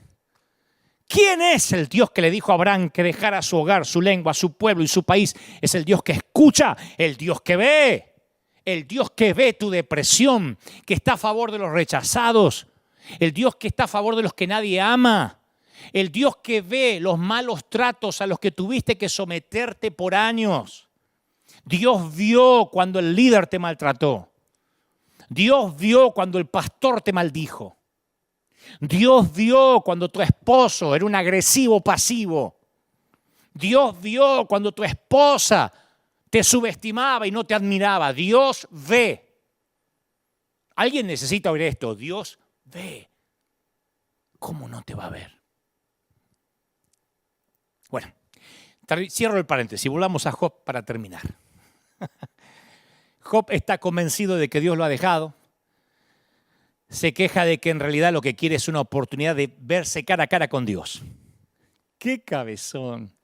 ¿Quién es el Dios que le dijo a Abraham que dejara su hogar, su lengua, su pueblo y su país? Es el Dios que escucha, el Dios que ve. El Dios que ve tu depresión, que está a favor de los rechazados. El Dios que está a favor de los que nadie ama. El Dios que ve los malos tratos a los que tuviste que someterte por años. Dios vio cuando el líder te maltrató. Dios vio cuando el pastor te maldijo. Dios vio cuando tu esposo era un agresivo pasivo. Dios vio cuando tu esposa te subestimaba y no te admiraba. Dios ve. Alguien necesita oír esto. Dios ve. ¿Cómo no te va a ver? Bueno, cierro el paréntesis. Volvamos a Job para terminar. Job está convencido de que Dios lo ha dejado. Se queja de que en realidad lo que quiere es una oportunidad de verse cara a cara con Dios. ¡Qué cabezón!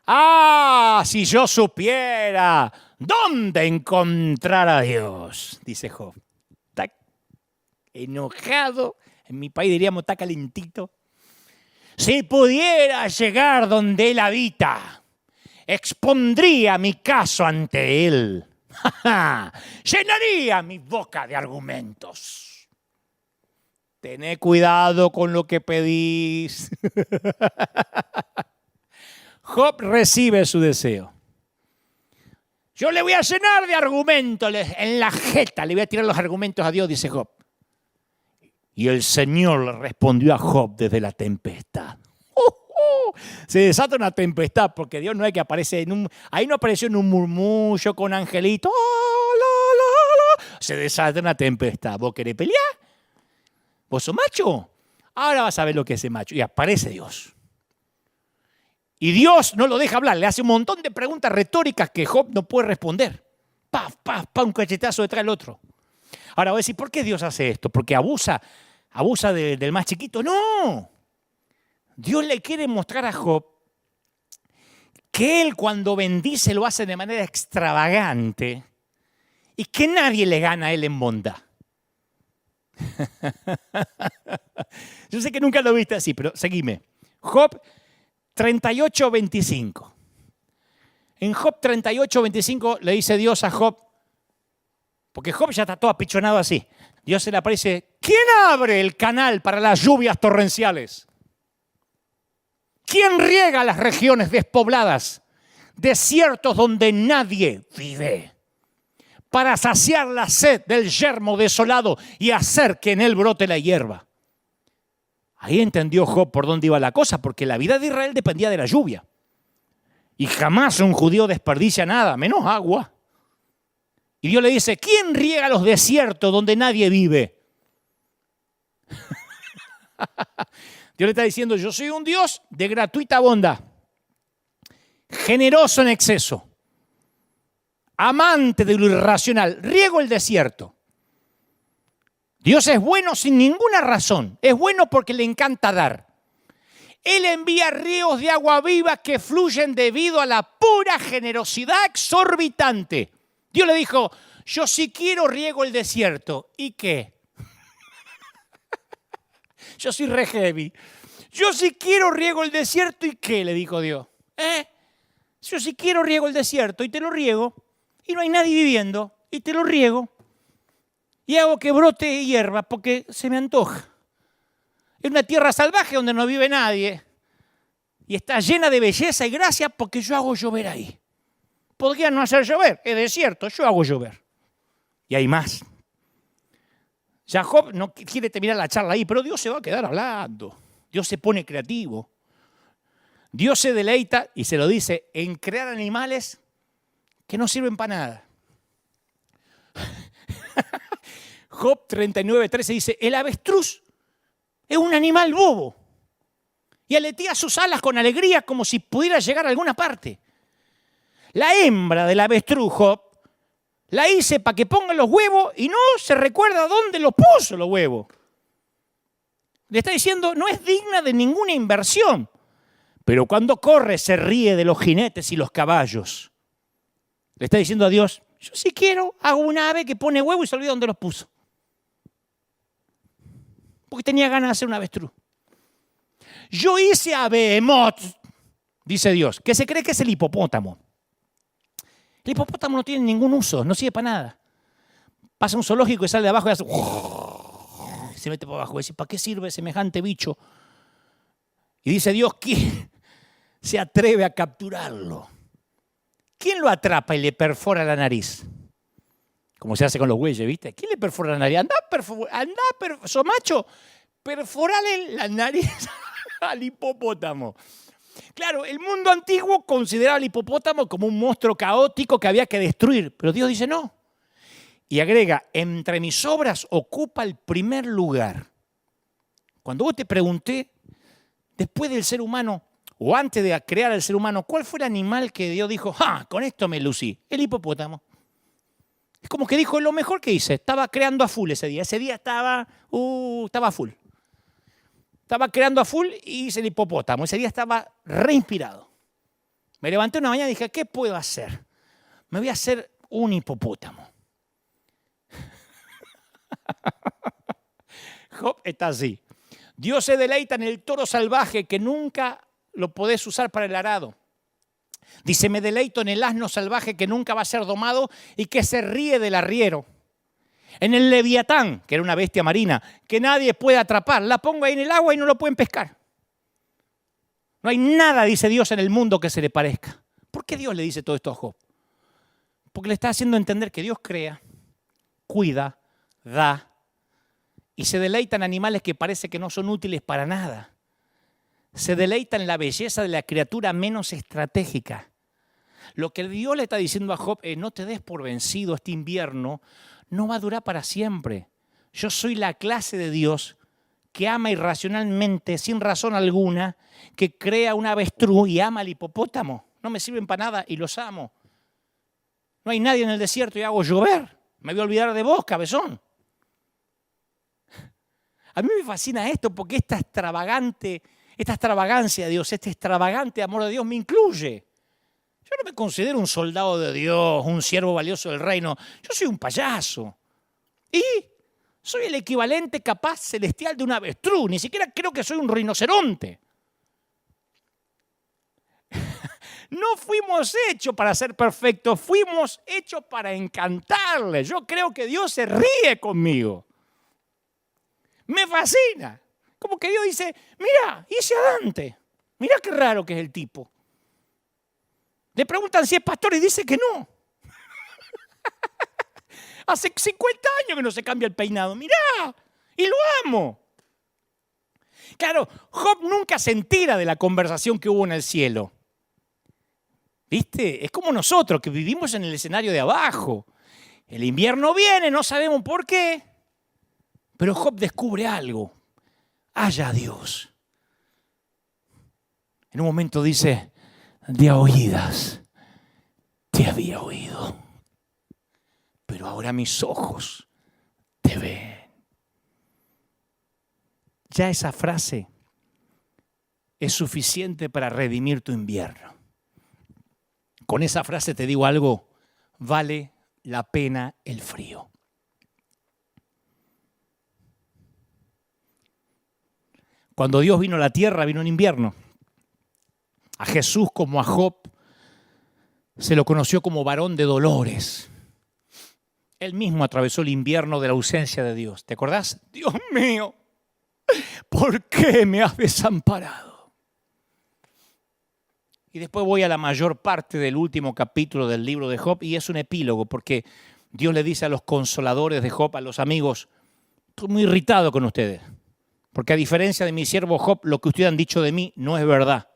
¡Ah! Si yo supiera dónde encontrar a Dios, dice Job. Está enojado. En mi país diríamos está calentito. Si pudiera llegar donde Él habita, expondría mi caso ante Él. Llenaría mi boca de argumentos. Tené cuidado con lo que pedís. Job recibe su deseo. Yo le voy a llenar de argumentos en la jeta, le voy a tirar los argumentos a Dios, dice Job. Y el Señor le respondió a Job desde la tempestad. Se desata una tempestad porque Dios no es que aparece ahí no apareció en un murmullo con angelito. Se desata una tempestad. ¿Vos querés pelear? ¿Vos sos macho? Ahora vas a ver lo que es ese macho. Y aparece Dios. Y Dios no lo deja hablar. Le hace un montón de preguntas retóricas que Job no puede responder. Paf, paf, paf, un cachetazo detrás del otro. Ahora voy a decir, ¿por qué Dios hace esto? ¿Porque abusa del más chiquito? No. Dios le quiere mostrar a Job que él cuando bendice lo hace de manera extravagante y que nadie le gana a él en bondad. Yo sé que nunca lo viste así, pero seguime. Job 38:25. En Job 38:25 le dice Dios a Job, porque Job ya está todo apichonado así. Dios se le aparece, ¿quién abre el canal para las lluvias torrenciales? ¿Quién riega las regiones despobladas, desiertos donde nadie vive? Para saciar la sed del yermo desolado y hacer que en él brote la hierba. Ahí entendió Job por dónde iba la cosa, porque la vida de Israel dependía de la lluvia. Y jamás un judío desperdicia nada, menos agua. Y Dios le dice, ¿quién riega los desiertos donde nadie vive? Dios le está diciendo, yo soy un Dios de gratuita bondad, generoso en exceso, amante de lo irracional, riego el desierto. Dios es bueno sin ninguna razón, es bueno porque le encanta dar. Él envía ríos de agua viva que fluyen debido a la pura generosidad exorbitante. Dios le dijo, yo sí quiero riego el desierto. ¿Y qué? Yo soy re heavy. Yo sí quiero riego el desierto. ¿Y qué? Le dijo Dios. Yo sí quiero riego el desierto y te lo riego. Y no hay nadie viviendo y te lo riego. Y hago que brote hierba porque se me antoja. Es una tierra salvaje donde no vive nadie. Y está llena de belleza y gracia porque yo hago llover ahí. Podría no hacer llover, es desierto, yo hago llover. Y hay más. Ya Job no quiere terminar la charla ahí, pero Dios se va a quedar hablando. Dios se pone creativo. Dios se deleita, y se lo dice, en crear animales que no sirven para nada. Job 39:13 dice, el avestruz es un animal bobo y aletea sus alas con alegría como si pudiera llegar a alguna parte. La hembra del avestruz, Job, La hice para que pongan los huevos y no se recuerda dónde los puso los huevos. Le está diciendo, no es digna de ninguna inversión. Pero cuando corre se ríe de los jinetes y los caballos. Le está diciendo a Dios, yo si quiero hago una ave que pone huevo y se olvida dónde los puso. Porque tenía ganas de hacer un avestruz. Yo hice a Behemoth, dice Dios, que se cree que es el hipopótamo. El hipopótamo no tiene ningún uso, no sirve para nada. Pasa a un zoológico y sale de abajo y hace... se mete por abajo y dice, ¿para qué sirve semejante bicho? Y dice Dios, ¿quién se atreve a capturarlo? ¿Quién lo atrapa y le perfora la nariz? Como se hace con los bueyes, ¿viste? ¿Quién le perfora la nariz? Macho, perforale la nariz al hipopótamo. Claro, el mundo antiguo consideraba al hipopótamo como un monstruo caótico que había que destruir, pero Dios dice no. Y agrega, entre mis obras ocupa el primer lugar. Cuando vos te pregunté, después del ser humano, o antes de crear al ser humano, ¿cuál fue el animal que Dios dijo, con esto me lucí? El hipopótamo. Es como que dijo, lo mejor que hice, estaba creando a full ese día. Ese día estaba full. Estaba creando a full y hice el hipopótamo. Ese día estaba reinspirado. Me levanté una mañana y dije, ¿qué puedo hacer? Me voy a hacer un hipopótamo. Job está así. Dios se deleita en el toro salvaje que nunca lo podés usar para el arado. Dice, me deleito en el asno salvaje que nunca va a ser domado y que se ríe del arriero. En el leviatán, que era una bestia marina, que nadie puede atrapar. La pongo ahí en el agua y no lo pueden pescar. No hay nada, dice Dios, en el mundo que se le parezca. ¿Por qué Dios le dice todo esto a Job? Porque le está haciendo entender que Dios crea, cuida, da y se deleita en animales que parece que no son útiles para nada. Se deleita en la belleza de la criatura menos estratégica. Lo que Dios le está diciendo a Job es no te des por vencido, este invierno no va a durar para siempre. Yo soy la clase de Dios que ama irracionalmente, sin razón alguna, que crea un avestruz y ama al hipopótamo. No me sirven para nada y los amo. No hay nadie en el desierto y hago llover. Me voy a olvidar de vos, cabezón. A mí me fascina esto porque esta extravagancia de Dios, este extravagante amor de Dios me incluye. Yo no me considero un soldado de Dios, un siervo valioso del reino. Yo soy un payaso. Y soy el equivalente capaz celestial de un avestruz. Ni siquiera creo que soy un rinoceronte. No fuimos hechos para ser perfectos, fuimos hechos para encantarle. Yo creo que Dios se ríe conmigo. Me fascina. Como que Dios dice, mira, hice a Dante. Mira qué raro que es el tipo. Le preguntan si es pastor y dice que no. Hace 50 años que no se cambia el peinado. Mirá, y lo amo. Claro, Job nunca se entera de la conversación que hubo en el cielo. ¿Viste? Es como nosotros que vivimos en el escenario de abajo. El invierno viene, no sabemos por qué. Pero Job descubre algo. Haya Dios. En un momento dice, de a oídas te había oído, pero ahora mis ojos te ven. Ya esa frase es suficiente para redimir tu invierno. Con esa frase te digo algo, vale la pena el frío. Cuando Dios vino a la tierra, vino en invierno. A Jesús como a Job se lo conoció como varón de dolores. Él mismo atravesó el invierno de la ausencia de Dios. ¿Te acordás? Dios mío, ¿por qué me has desamparado? Y después voy a la mayor parte del último capítulo del libro de Job y es un epílogo porque Dios le dice a los consoladores de Job, a los amigos, estoy muy irritado con ustedes. Porque a diferencia de mi siervo Job, lo que ustedes han dicho de mí no es verdad.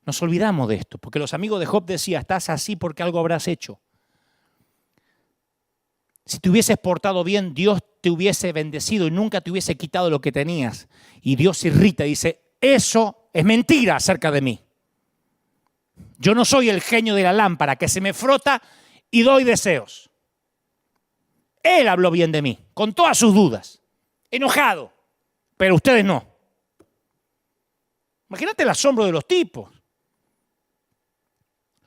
Nos olvidamos de esto, porque los amigos de Job decían, estás así porque algo habrás hecho. Si te hubieses portado bien, Dios te hubiese bendecido y nunca te hubiese quitado lo que tenías. Y Dios se irrita y dice, eso es mentira acerca de mí. Yo no soy el genio de la lámpara que se me frota y doy deseos. Él habló bien de mí, con todas sus dudas, enojado, pero ustedes no. Imagínate el asombro de los tipos.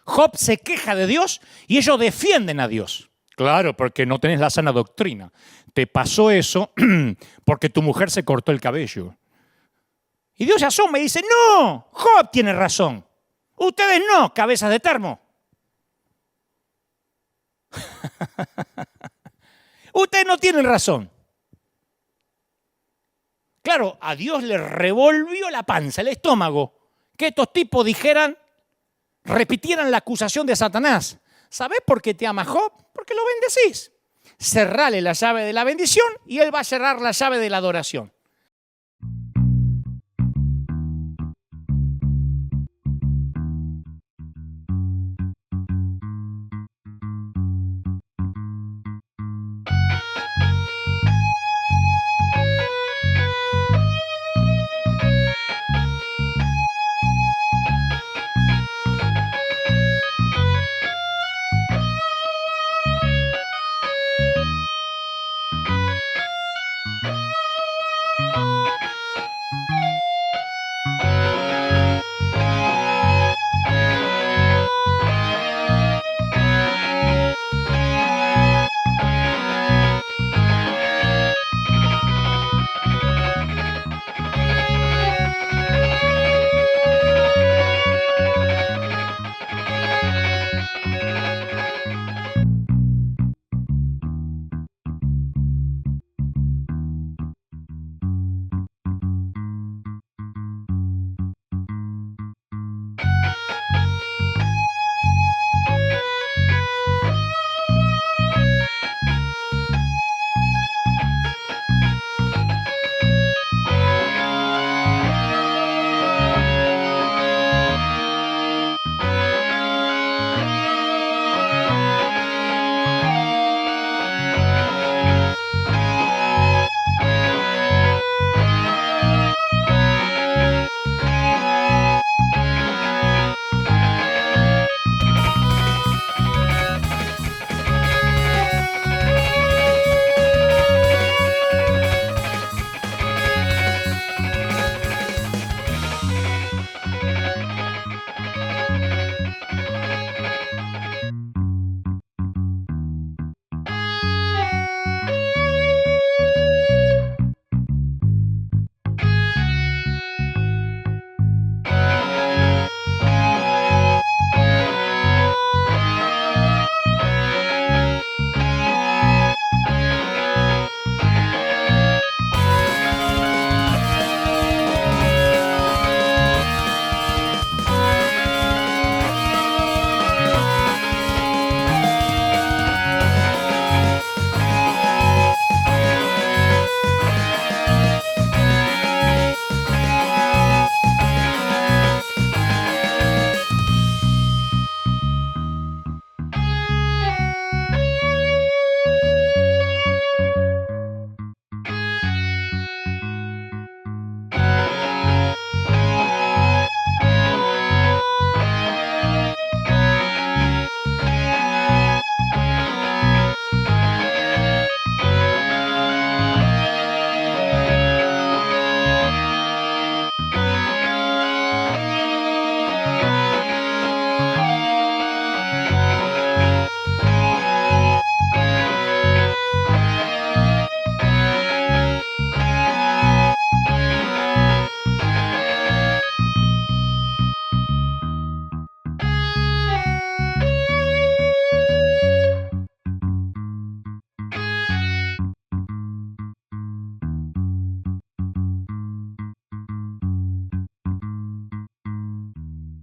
Job se queja de Dios y ellos defienden a Dios. Claro, porque no tenés la sana doctrina. Te pasó eso porque tu mujer se cortó el cabello. Y Dios se asoma y dice, no, Job tiene razón. Ustedes no, cabezas de termo. Ustedes no tienen razón. Claro, a Dios le revolvió la panza, el estómago, que estos tipos repitieran la acusación de Satanás. ¿Sabés por qué te ama Job? Porque lo bendecís. Cerrale la llave de la bendición y él va a cerrar la llave de la adoración.